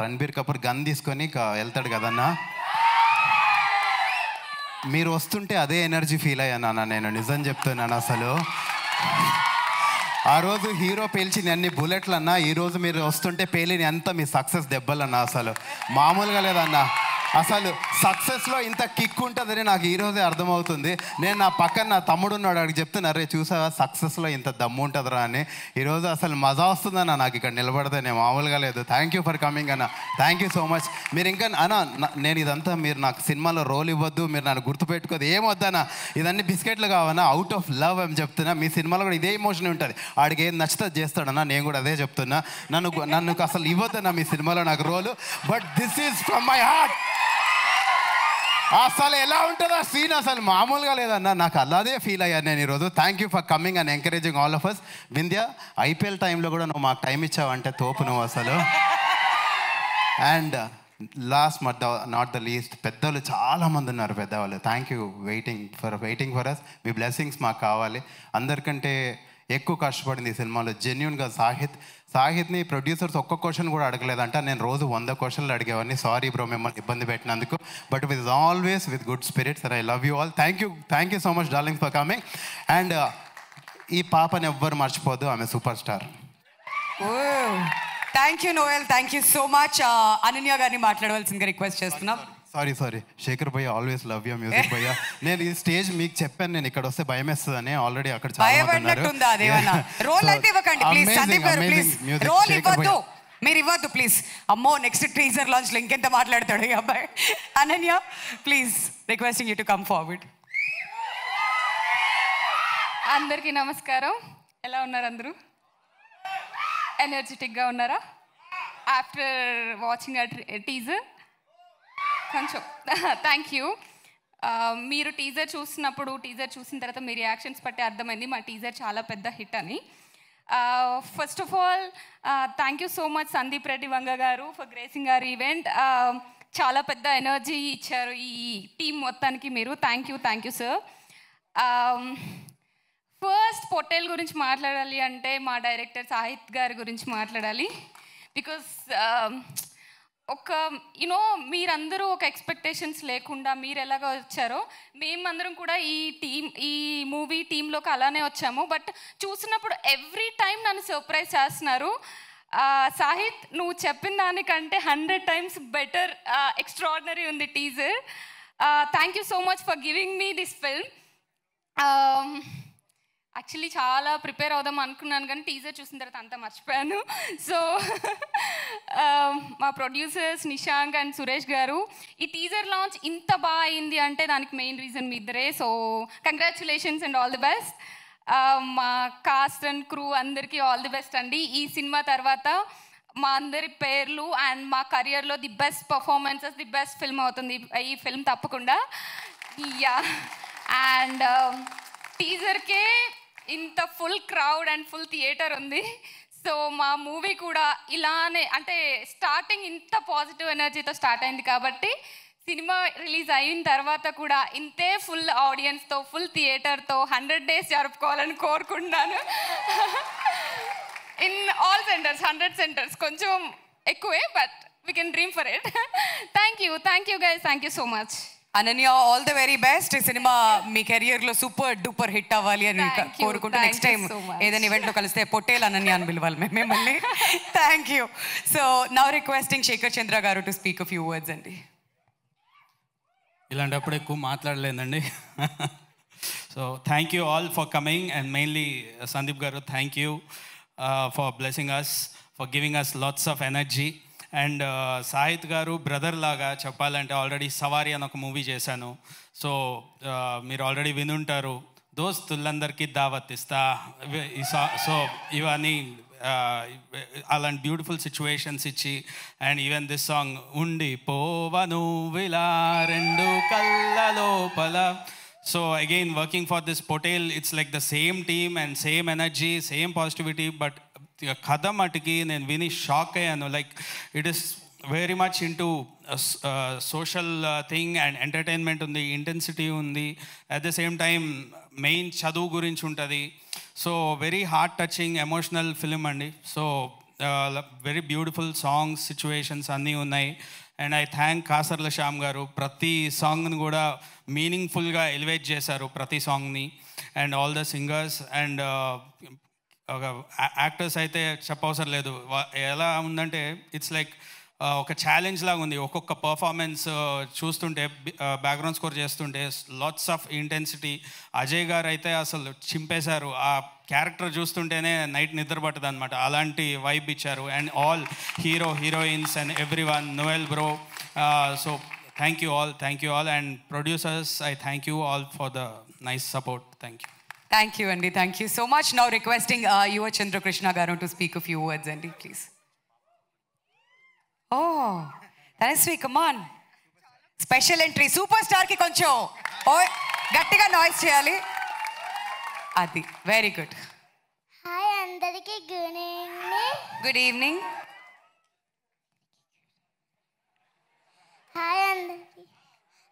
రణబీర్ కపూర్ గన్ తీసుకొని వెళ్తాడు కదన్నా, మీరు వస్తుంటే అదే ఎనర్జీ ఫీల్ అయ్యాను నేను, నిజం చెప్తున్నాను. అసలు ఆ రోజు హీరో పేల్చింది అన్ని బుల్లెట్లు అన్నా, ఈరోజు మీరు వస్తుంటే పేలిని ఎంత మీ సక్సెస్ దెబ్బలన్నా, అసలు మామూలుగా లేదన్నా. అసలు సక్సెస్లో ఇంత కిక్ ఉంటుందని నాకు ఈరోజే అర్థమవుతుంది. నేను నా పక్కన నా తమ్ముడు ఉన్నాడు, అడిగి చెప్తున్నా, రే చూసావా సక్సెస్లో ఇంత దమ్ము ఉంటుందిరా అని. ఈరోజు అసలు మజా వస్తుందన్న నాకు ఇక్కడ నిలబడితేనే, మామూలుగా లేదు. థ్యాంక్ యూ ఫర్ కమింగ్ అన్న, థ్యాంక్ యూ సో మచ్. మీరు ఇంకా అన్న నేను ఇదంతా మీరు నాకు సినిమాలో రోల్ ఇవ్వద్దు, మీరు నన్ను గుర్తుపెట్టుకోదు, ఏమొద్దన్నా, ఇదన్నీ బిస్కెట్లు కావన్నా, అవుట్ ఆఫ్ లవ్ అని చెప్తున్నా. మీ సినిమాలో కూడా ఇదే ఎమోషన్ ఉంటుంది, ఆడికి ఏం నచ్చితే చేస్తాడన్నా, నేను కూడా అదే చెప్తున్నా. నన్ను అసలు ఇవ్వద్దన్నా మీ సినిమాలో నాకు role, but this is from my heart. అసలు ఎలా ఉంటుంది ఆ సీన్, అసలు మామూలుగా లేదన్న. నాకు అలాగే ఫీల్ అయ్యాను నేను ఈరోజు. Thank you for coming and encouraging all of us. Vindhya, IPL టైంలో కూడా నువ్వు మాకు టైం ఇచ్చావంటే తోపు నువ్వు అసలు. And last but not the least, పెద్దలు చాలామంది ఉన్నారు పెద్దవాళ్ళు. Thank you waiting for us. మీ బ్లెస్సింగ్స్ మాకు కావాలి. అందరికంటే ఎక్కువ కష్టపడింది ఈ సినిమాలో జెన్యున్గా సాహిత్ని ప్రొడ్యూసర్స్ ఒక్క క్వశ్చన్ కూడా అడగలేదంట. నేను రోజు 100 క్వశ్చన్లు అడిగేవాడిని. సారీ బ్రో మిమ్మల్ని ఇబ్బంది పెట్టినందుకు, but with always with good spirits and I love you all. Thank you so much darling for coming. And ఈ పాపని ఎవ్వరు మర్చిపోద్దు, ఆమె super star. Thank you Noel, thank you so much. Ananya గారిని మాట్లాడవలసిందిగా రిక్వెస్ట్ చేస్తున్నాం. సారీ శేఖర్ భయ్య, ఆల్వేస్ లవ్ యూ మ్యూజిక్ భయ్య. నేను ఈ స్టేజ్ మీకు చెప్పాను, నేను ఇక్కడ వస్తే భయం వేస్తుందని. ఆల్రెడీ అక్కడ మీరు ఇవ్వద్దు ప్లీజ్. అమ్మో, నెక్స్ట్ టీజర్ లాంచ్ లో ఇంకెంత మాట్లాడతాడు ఈ అబ్బాయి. Ananya please, requesting you to come forward. అందరికీ నమస్కారం. ఎలా ఉన్నారు అందరూ? ఎనర్జెటిక్గా ఉన్నారా? ఆఫ్టర్ వాచింగ్ అ టీజర్ కొంచెం థ్యాంక్ యూ. మీరు టీజర్ చూసిన తర్వాత మీ రియాక్షన్స్ బట్టి అర్థమైంది మా టీజర్ చాలా పెద్ద హిట్ అని. First of all thank you so much Sandeep Reddy Vanga garu for gracing our event. చాలా పెద్ద ఎనర్జీ ఇచ్చారు ఈ టీం మొత్తానికి మీరు. Thank you sir. First Pottel గురించి మాట్లాడాలి అంటే మా డైరెక్టర్ సాహిత్ గారి గురించి మాట్లాడాలి. బికాస్ మీరందరూ ఒక ఎక్స్పెక్టేషన్స్ లేకుండా మీరు ఎలాగ వచ్చారో మేమందరం కూడా ఈ మూవీ టీంలోకి అలానే వచ్చాము. బట్ చూసినప్పుడు ఎవ్రీ టైం నన్ను సర్ప్రైజ్ చేస్తున్నారు. సాహిత్, నువ్వు చెప్పిన దానికంటే 100 times బెటర్, ఎక్స్ట్రాడినరీ ఉంది teaser. Thank you so much for giving me this film. Actually చాలా ప్రిపేర్ అవుదాం అనుకున్నాను కానీ టీజర్ చూసిన తర్వాత అంతా మర్చిపోయాను. సో మా ప్రొడ్యూసర్స్ నిశాంక్ అండ్ సురేష్ గారు, ఈ టీజర్ లాంచ్ ఇంత బాగా అయింది అంటే దానికి మెయిన్ రీజన్ మీ ఇద్దరే. So congratulations and all the best. మా కాస్ట్ అండ్ క్రూ అందరికీ ఆల్ ది బెస్ట్ అండి. ఈ సినిమా తర్వాత మా అందరి పేర్లు అండ్ మా కెరియర్లో the best performances, the best film అవుతుంది ఈ ఫిల్మ్ తప్పకుండా. యా, అండ్ టీజర్కే ఇంత full crowd and full theatre ఉంది. సో మా మూవీ కూడా ఇలానే, అంటే స్టార్టింగ్ ఇంత పాజిటివ్ ఎనర్జీతో స్టార్ట్ అయింది కాబట్టి సినిమా రిలీజ్ అయిన తర్వాత కూడా ఇంతే ఫుల్ ఆడియన్స్తో, ఫుల్ థియేటర్తో 100 days జరుపుకోవాలని కోరుకుంటున్నాను. ఇన్ ఆల్ సెంటర్స్, 100 centers, కొంచెం ఎక్కువే but we can dream for it. Thank you guys, thank you so much. Ananya, all the very best. ఈ సినిమా మీ కెరియర్ లో సూపర్ డూపర్ హిట్ అవ్వాలి అని కోరుకుంటూ నెక్స్ట్ టైం ఏదైనా ఈవెంట్ లో కలిస్తే పొట్టేల్ అనన్య అని పిలవాలి మిమ్మల్ని. Thank you. So now requesting Shekar Chandra garu to speak a few words అండి. ఇలాంటప్పుడు ఎక్కువ మాట్లాడలేదండి. So thank you all for coming and mainly Sandeep garu, thank you for blessing us, for giving us lots of energy. And Sahith garu brother లాగా చెప్పాలంటే already సవారీ అని ఒక movie చేశాను. సో మీరు ఆల్రెడీ వినుంటారు, దోస్తులందరికీ దావత్ ఇస్తా. సో ఇవన్నీ అలాంటి బ్యూటిఫుల్ సిచ్యువేషన్స్ ఇచ్చి, అండ్ ఈవెన్ దిస్ సాంగ్ ఉండి పోవను విలా 2 కళ్ళ లోపల. So again working for this Pottel, it's like the same team and same energy, same positivity. But కథ మటుకి నేను విని షాక్ అయ్యాను. Like it is very much into social thing and entertainment ఉంది, ఇంటెన్సిటీ ఉంది, at the same time main చదువు గురించి ఉంటుంది. So very heart touching emotional film అండి. So very beautiful songs, situations అన్నీ ఉన్నాయి. And I thank Kasarla Shyam గారు, ప్రతి సాంగ్ని కూడా మీనింగ్ఫుల్గా ఎలివేట్ చేశారు ప్రతి సాంగ్ని. And all the singers and ఒక యాక్టర్స్ అయితే చెప్పవసరం లేదు. ఎలా ఉందంటే ఇట్స్ లైక్ ఒక ఛాలెంజ్ లాగా ఉంది. ఒక్కొక్క పర్ఫార్మెన్స్ చూస్తుంటే, బ్యాక్గ్రౌండ్ స్కోర్ చేస్తుంటే లాట్స్ ఆఫ్ ఇంటెన్సిటీ. అజయ్ గారు అయితే అసలు చింపేశారు. ఆ క్యారెక్టర్ చూస్తుంటేనే నైట్ నిద్ర పట్టదు అనమాట, అలాంటి వైబ్ ఇచ్చారు. And all heroines and every one, Noel bro. So thank you all and producers, I thank you all for the nice support. Thank you. Thank you, Andy. Thank you so much. Now requesting Yuva Chandra Krishna Garu to speak a few words, Andy, please. Oh, Tanushree, come on. Special entry super స్టార్కి కొంచెం గట్టిగా noise చేయాలి. అది very good. Hi అందరికీ good evening. Good evening. Hi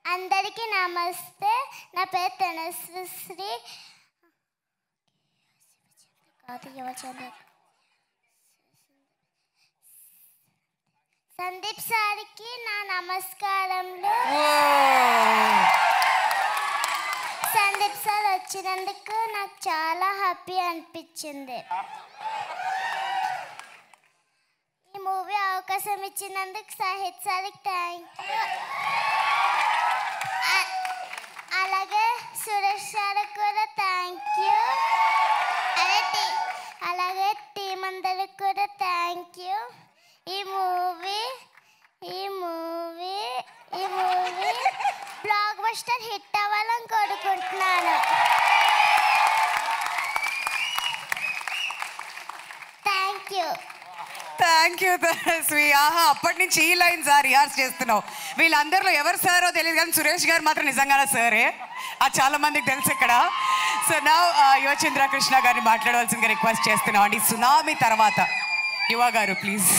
అందరికీ నమస్తే. నా పేరు తనశ్రీ. సందీప్ సార్కి నా నమస్కారములు. సందీప్ సార్ వచ్చినందుకు నాకు చాలా హ్యాపీ అనిపించింది. ఈ మూవీ అవకాశం ఇచ్చినందుకు సాహిత్ సార్కి థ్యాంక్ యూ. అలాగే సురేష్ సార్కి కూడా థ్యాంక్ యూ. అలాగే టీం అందరికి కూడా థ్యాంక్ యూ. ఈ మూవీ బ్లాక్ బస్టర్ హిట్ అవ్వాలని కోరుకుంటున్నాను. Thank you. Thank you Tanasvi. ఆహా, అప్పటి నుంచి ఈ లైన్ సార్ రిహార్స్ చేస్తున్నావు. వీళ్ళందరిలో ఎవరు సారో తెలియదు కానీ సురేష్ గారు మాత్రం నిజంగానే సారే. అది చాలా మందికి తెలుసు ఇక్కడ. సో నా యువచంద్ర కృష్ణ గారిని మాట్లాడవలసిందిగా రిక్వెస్ట్ చేస్తున్నాం అండి. సునామీ తర్వాత యువ గారు please.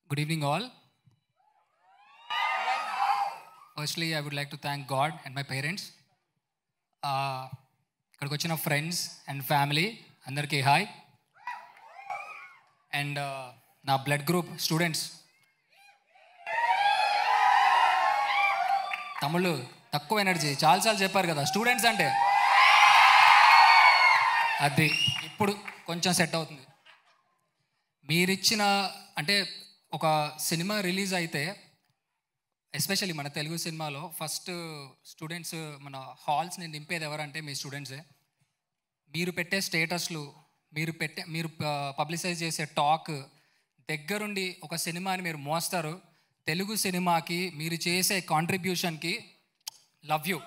Good evening all. Firstly, I would like to thank God and my parents. ఇక్కడికి వచ్చిన ఫ్రెండ్స్ అండ్ ఫ్యామిలీ అందరికీ హాయ్. అండ్ నా బ్లడ్ గ్రూప్ స్టూడెంట్స్, తమ్ముళ్ళు తక్కువ ఎనర్జీ చాలాసార్లు చెప్పారు కదా స్టూడెంట్స్ అంటే, అది ఇప్పుడు కొంచెం సెట్ అవుతుంది. మీరిచ్చిన అంటే ఒక సినిమా రిలీజ్ అయితే ఎస్పెషల్లీ మన తెలుగు సినిమాలో ఫస్ట్ స్టూడెంట్స్ మన హాల్స్ని నింపేది ఎవరంటే మీ స్టూడెంట్సే. మీరు పెట్టే స్టేటస్లు, మీరు పబ్లిసైజ్ చేసే టాక్ దగ్గరుండి ఒక సినిమాని మీరు మోస్తారు. తెలుగు సినిమాకి మీరు చేసే కాంట్రిబ్యూషన్కి లవ్ యూ.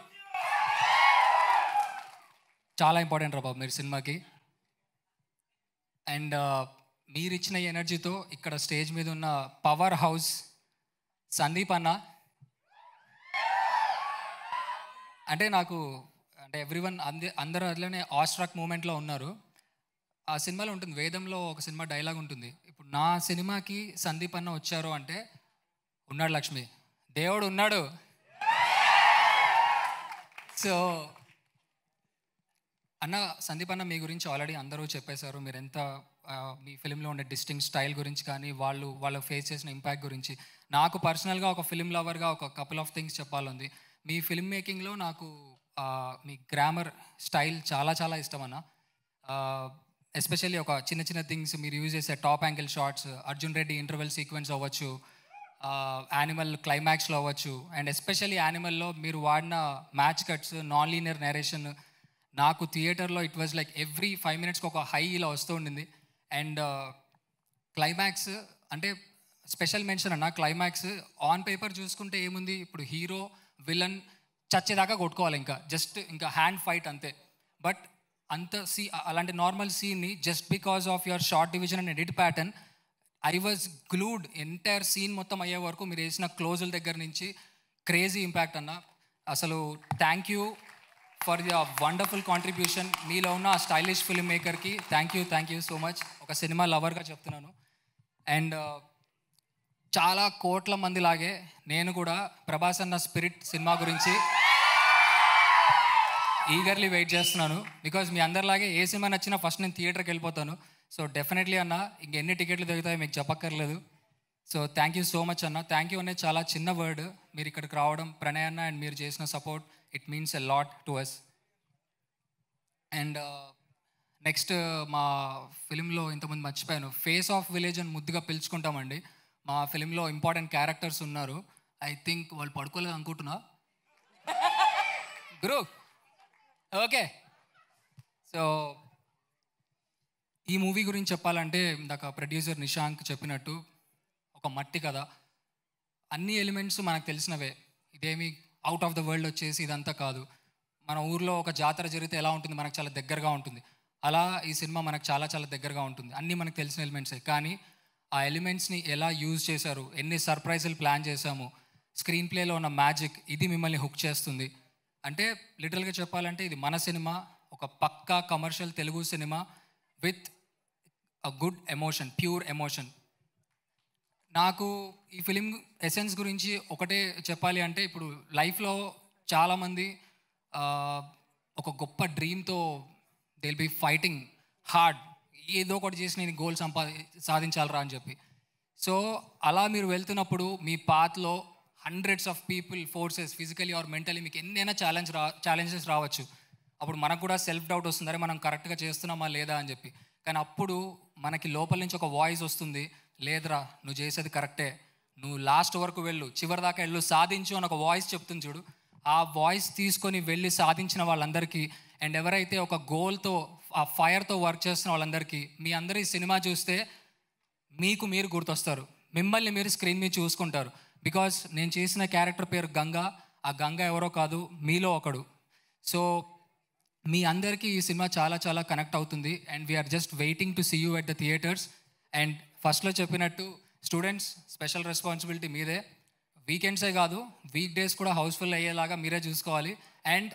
చాలా ఇంపార్టెంట్ రా బాబు మీరు సినిమాకి. అండ్ మీరు ఇచ్చిన ఎనర్జీతో ఇక్కడ స్టేజ్ మీద ఉన్న పవర్ హౌస్ సందీప్ అన్న, అంటే నాకు అంటే ఎవ్రీవన్ అందరూ అట్లనే ఆస్ట్రాక్ మూమెంట్లో ఉన్నారు. ఆ సినిమాలో ఉంటుంది, వేదంలో ఒక సినిమా డైలాగ్ ఉంటుంది. ఇప్పుడు నా సినిమాకి సందీప్ అన్న వచ్చారు అంటే ఉన్నాడు లక్ష్మి, దేవుడు ఉన్నాడు. సో అన్న సందీప్ అన్న మీ గురించి ఆల్రెడీ అందరూ చెప్పేశారు. మీరు ఎంత మీ ఫిలింలో ఉండే డిస్టింక్ట్ స్టైల్ గురించి కానీ వాళ్ళు ఫేస్ చేసిన ఇంపాక్ట్ గురించి. నాకు పర్సనల్గా ఒక ఫిలిం లవర్గా ఒక కపుల్ ఆఫ్ థింగ్స్ చెప్పాలంది. మీ ఫిల్మ్ మేకింగ్లో నాకు మీ గ్రామర్ స్టైల్ చాలా చాలా ఇష్టం అన్న. ఎస్పెషల్లీ ఒక చిన్న చిన్న థింగ్స్ మీరు యూజ్ చేసే top angle shots, Arjun Reddy interval sequence అవ్వచ్చు, యానిమల్ క్లైమాక్స్లో అవ్వచ్చు, అండ్ ఎస్పెషల్లీ యానిమల్లో మీరు వాడిన match cuts, non linear narration, నాకు థియేటర్లో ఇట్ వాజ్ లైక్ ఎవ్రీ 5 minutesకి ఒక హై ఇలా వస్తూ ఉండింది. అండ్ క్లైమాక్స్ అంటే స్పెషల్ మెన్షన్ అన్న. క్లైమాక్స్ ఆన్ పేపర్ చూసుకుంటే ఏముంది, ఇప్పుడు హీరో విలన్ చచ్చేదాకా కొట్టుకోవాలి, ఇంకా హ్యాండ్ ఫైట్ అంతే. బట్ అంత అలాంటి నార్మల్ సీన్ని just because of your short division and edit pattern I was glued. Entire scene మొత్తం అయ్యే వరకు మీరు వేసిన క్లోజుల దగ్గర నుంచి క్రేజీ ఇంపాక్ట్ అన్న. అసలు thank you for the wonderful contribution. మీలో ఉన్న ఆ స్టైలిష్ ఫిల్మ్ మేకర్కి థ్యాంక్ యూ సో మచ్. ఒక సినిమా లవర్గా చెప్తున్నాను. అండ్ చాలా కోట్ల మంది లాగే నేను కూడా ప్రభాస్ అన్న స్పిరిట్ సినిమా గురించి ఈగర్లీ వెయిట్ చేస్తున్నాను. బికాజ్ మీ అందరిలాగే ఏ సినిమా నచ్చినా ఫస్ట్ నేను థియేటర్కి వెళ్ళిపోతాను. సో డెఫినెట్లీ అన్న ఇంకెన్ని టికెట్లు దొరుకుతాయో మీకు చెప్పక్కర్లేదు. So thank you so much అన్న. థ్యాంక్ యూ అనేది చాలా చిన్న వర్డ్. మీరు ఇక్కడికి రావడం, ప్రణయ్ అన్న అండ్ మీరు చేసిన support, it means a lot to us. And next మా ఫిలింలో ఇంతకుముందు మర్చిపోయాను, ఫేస్ ఆఫ్ విలేజ్ అని ముద్దుగా పిలుచుకుంటామండి. మా ఫిలింలో ఇంపార్టెంట్ క్యారెక్టర్స్ ఉన్నారు. ఐ థింక్ వాళ్ళు పడుకోలేదు అనుకుంటున్నా. గురు ఓకే. సో ఈ మూవీ గురించి చెప్పాలంటే ఇందాక ప్రొడ్యూసర్ నిశాంక్ చెప్పినట్టు ఒక మట్టి కథ. అన్ని ఎలిమెంట్స్ మనకు తెలిసినవే. ఇదేమి అవుట్ ఆఫ్ ద వరల్డ్ వచ్చేసి ఇదంతా కాదు. మన ఊర్లో ఒక జాతర జరిగితే ఎలా ఉంటుంది, మనకు చాలా దగ్గరగా ఉంటుంది. అలా ఈ సినిమా మనకు చాలా చాలా దగ్గరగా ఉంటుంది. అన్నీ మనకు తెలిసిన ఎలిమెంట్సే. కానీ ఆ ఎలిమెంట్స్ని ఎలా యూజ్ చేశారు, ఎన్ని సర్ప్రైజులు ప్లాన్ చేశాము, స్క్రీన్ ప్లేలో ఉన్న మ్యాజిక్, ఇది మిమ్మల్ని హుక్ చేస్తుంది. అంటే లిటరల్గా చెప్పాలంటే ఇది మన సినిమా, ఒక పక్కా commercial Telugu cinema with a good emotion, pure emotion. నాకు ఈ ఫిలిం ఎసెన్స్ గురించి ఒకటే చెప్పాలి అంటే, ఇప్పుడు లైఫ్లో చాలామంది ఒక గొప్ప డ్రీమ్తో they will be fighting hard, ఏదో ఒకటి చేసి నేను గోల్ సాధించాలరా అని చెప్పి. సో అలా మీరు వెళ్తున్నప్పుడు మీ పాత్లో hundreds of people, forces, physically or mentally మీకు ఎన్నైనా ఛాలెంజెస్ రావచ్చు. అప్పుడు మనకు కూడా సెల్ఫ్ డౌట్ వస్తుంది, అరే మనం కరెక్ట్గా చేస్తున్నామా లేదా అని చెప్పి. కానీ అప్పుడు మనకి లోపల నుంచి ఒక వాయిస్ వస్తుంది, లేదురా నువ్వు చేసేది కరెక్టే, నువ్వు లాస్ట్ వరకు వెళ్ళు, చివరి దాకా వెళ్ళు, సాధించు అని ఒక వాయిస్ చెప్తుంది చూడు. ఆ వాయిస్ తీసుకొని వెళ్ళి సాధించిన వాళ్ళందరికీ, అండ్ ఎవరైతే ఒక గోల్తో ఆ ఫైర్తో వర్క్ చేస్తున్న వాళ్ళందరికీ, మీ అందరి సినిమా చూస్తే మీకు మీరు గుర్తొస్తారు, మిమ్మల్ని మీరు స్క్రీన్ మీద చూసుకుంటారు. బికాస్ నేను చేసిన క్యారెక్టర్ పేరు గంగా, ఆ గంగా ఎవరో కాదు, మీలో ఒకడు. సో మీ అందరికీ ఈ సినిమా చాలా చాలా కనెక్ట్ అవుతుంది. And we're just waiting to see you at the theatres. And ఫస్ట్లో చెప్పినట్టు స్టూడెంట్స్ స్పెషల్ రెస్పాన్సిబిలిటీ మీదే. వీకెండ్సే కాదు, వీక్ డేస్ కూడా హౌస్ఫుల్ అయ్యేలాగా మీరే చూసుకోవాలి. And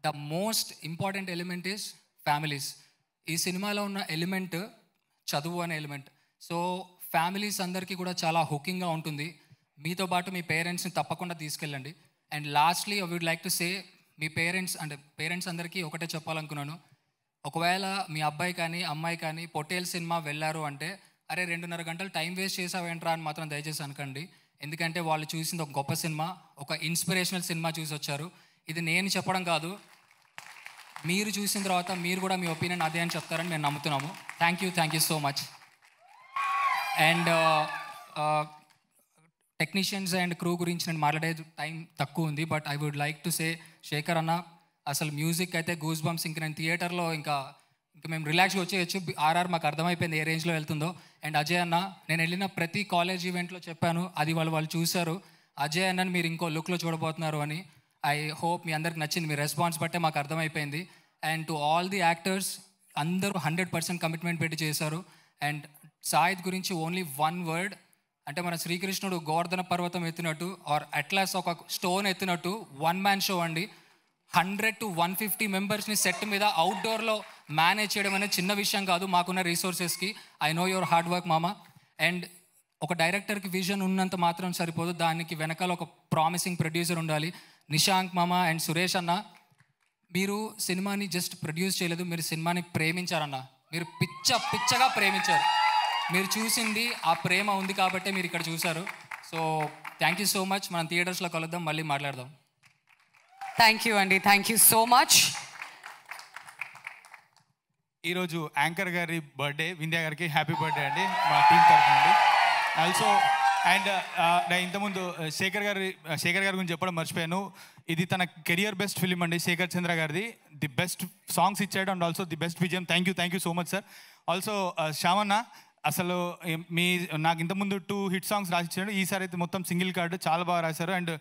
the most important element is families. ఈ సినిమాలో ఉన్న ఎలిమెంట్ చదువు అనే ఎలిమెంట్. సో ఫ్యామిలీస్ అందరికీ కూడా చాలా హుకింగ్గా ఉంటుంది. మీతో పాటు మీ పేరెంట్స్ని తప్పకుండా తీసుకెళ్ళండి. And lastly I would like to say, మీ పేరెంట్స్ అందరికీ ఒకటే చెప్పాలనుకున్నాను, ఒకవేళ మీ అబ్బాయి కానీ అమ్మాయి కానీ పొట్టేల్ సినిమా వెళ్ళారు అంటే, అరే 2.5 గంటలు టైం వేస్ట్ చేసావేంట్రా అని మాత్రం దయచేసి అనకండి. ఎందుకంటే వాళ్ళు చూసింది ఒక గొప్ప సినిమా, ఒక ఇన్స్పిరేషనల్ సినిమా చూసి వచ్చారు. ఇది నేను చెప్పడం కాదు, మీరు చూసిన తర్వాత మీరు కూడా మీ ఒపీనియన్ అదే అని చెప్తారని మేము నమ్ముతున్నాము. Thank you so much. And technicians and crew గురించి నేను మాట్లాడే టైం తక్కువ ఉంది, but I would like to say, Shekar అన్న అసలు మ్యూజిక్ అయితే గూస్ బంప్స్, ఇంక నేను థియేటర్లో ఇంకా మేము రిలాక్స్గా వచ్చేయచ్చు. ఆర్ఆర్ మాకు అర్థమైపోయింది ఏ రేంజ్లో వెళ్తుందో. అండ్ అజయ్ అన్న, నేను వెళ్ళిన ప్రతి కాలేజ్ ఈవెంట్లో చెప్పాను, అది వాళ్ళు చూశారు, అజయ్ అన్నని మీరు ఇంకో లుక్లో చూడబోతున్నారు అని. ఐ హోప్ మీ అందరికి నచ్చింది, మీ రెస్పాన్స్ బట్టే మాకు అర్థమైపోయింది. And to all the actors, అందరూ 100% కమిట్మెంట్ పెట్టి చేశారు. అండ్ సాయిద్ గురించి ఓన్లీ వన్ వర్డ్, అంటే మన శ్రీకృష్ణుడు గోవర్ధన పర్వతం ఎత్తినట్టు ఆర్ అట్లాస్ ఒక స్టోన్ ఎత్తినట్టు వన్ మ్యాన్ షో అండి. 100 to 150 మెంబర్స్ని సెట్ మీద అవుట్డోర్లో మేనేజ్ చేయడం అనేది చిన్న విషయం కాదు మాకున్న రిసోర్సెస్కి. I know your hard work మామ. అండ్ ఒక డైరెక్టర్కి విజన్ ఉన్నంత మాత్రం సరిపోదు, దానికి వెనకాల ఒక ప్రామిసింగ్ ప్రొడ్యూసర్ ఉండాలి. నిశాంక్ మామ అండ్ సురేష్ అన్న, మీరు సినిమాని జస్ట్ ప్రొడ్యూస్ చేయలేదు, మీరు సినిమాని ప్రేమించారన్న. మీరు పిచ్చగా ప్రేమించారు. మీరు చూసింది ఆ ప్రేమ ఉంది కాబట్టే మీరు ఇక్కడ చూశారు. So thank you so much. మనం థియేటర్స్లో కలుద్దాం, మళ్ళీ మాట్లాడదాం. థ్యాంక్ యూ అండి, థ్యాంక్ యూ సో మచ్. ఈరోజు యాంకర్ గారి బర్త్డే, వింధ్యా గారికి హ్యాపీ బర్త్డే అండి మా టీం తరఫున అండి. ఆల్సో అండ్ నేను ఇంతకుముందు శేఖర్ గారి గురించి చెప్పడం మర్చిపోయాను. ఇది తన కెరియర్ బెస్ట్ ఫిలిం అండి, శేఖర్ చంద్ర గారిది. ది బెస్ట్ సాంగ్స్ ఇచ్చాడు అండ్ ఆల్సో ది బెస్ట్ విజయం. Thank you so much sir. Also శ్యామన్న, అసలు నాకు ఇంతకుముందు 2 హిట్ సాంగ్స్ రాసిచ్చాడు, ఈసారి అయితే మొత్తం సింగిల్ కార్డు చాలా బాగా రాశారు. అండ్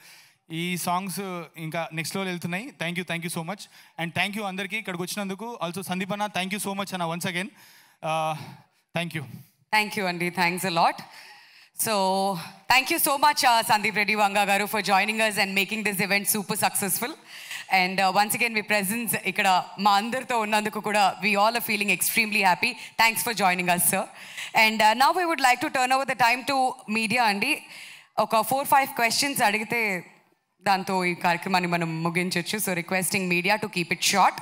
ఈ సాంగ్స్ ఇంకా నెక్స్ట్ లెవెల్ వెళ్తున్నాయి. Thank you so much. And thank you అందరికీ ఇక్కడికి వచ్చినందుకు. ఆల్సో సందీప్ అన్న, థ్యాంక్ యూ సో మచ్ అన్న వన్స్ అగైన్. థ్యాంక్ యూ అండి, thanks a lot. So thank you so much Sandeep Reddy Vanga garu for joining us and making this event super successful. And once again, me presence ఇక్కడ మా అందరితో ఉన్నందుకు కూడా we all are feeling extremely happy. Thanks for joining us, sir. And now we would like to turn over the time to media అండి. ఒక 4-5 questions అడిగితే దాంతో ఈ కార్యక్రమాన్ని మనం ముగించవచ్చు. So requesting media to keep it short.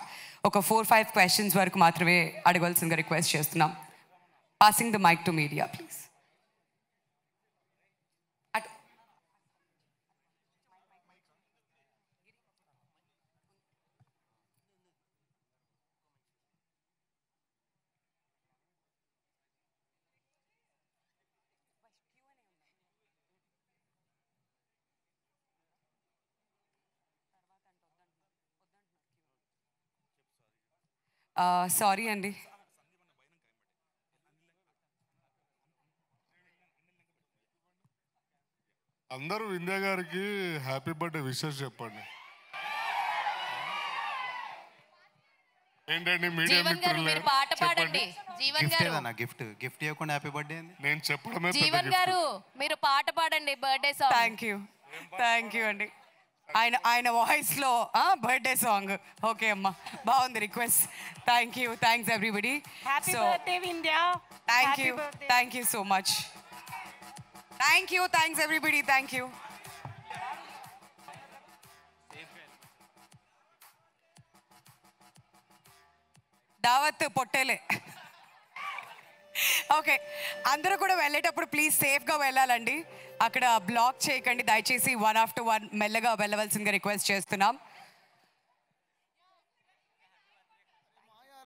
ఒక 4-5 questions వరకు మాత్రమే అడగవలసిందిగా రిక్వెస్ట్ చేస్తున్నాం. Passing the mike to media please. Sorry అండి. అందరూ వింధ్య గారికి హ్యాపీ బర్త్డే విషెస్ చెప్పండి. ఏంటండి మీడియా జీవన్ గారు మిత్రులే మీరు పాట పాడండి. జీవన్ గిఫ్ట్ గారు ఏదన్నా గిఫ్ట్ ఇవ్వకుండా హ్యాపీ బర్త్డే అండి నేను చెప్పడమే పెద్ద జీవన్ gift. గారు మీరు పాట పాడండి బర్త్డే సాంగ్. థ్యాంక్ యూ అండి. ఆయన వాయిస్లో బర్త్డే సాంగ్. ఓకే అమ్మా, బాగుంది request. Thanks everybody. Happy birthday Vindhya. Thank you so much. Thanks everybody. Thank you. దావత్ పొట్టేలే. ఓకే, అందరూ కూడా వెళ్ళేటప్పుడు ప్లీజ్ సేఫ్గా వెళ్ళాలండి. అక్కడ బ్లాక్ చేయకండి దయచేసి. 1 after 1 మెల్లగా వెళ్ళవలసిందిగా రిక్వెస్ట్ చేస్తున్నాం.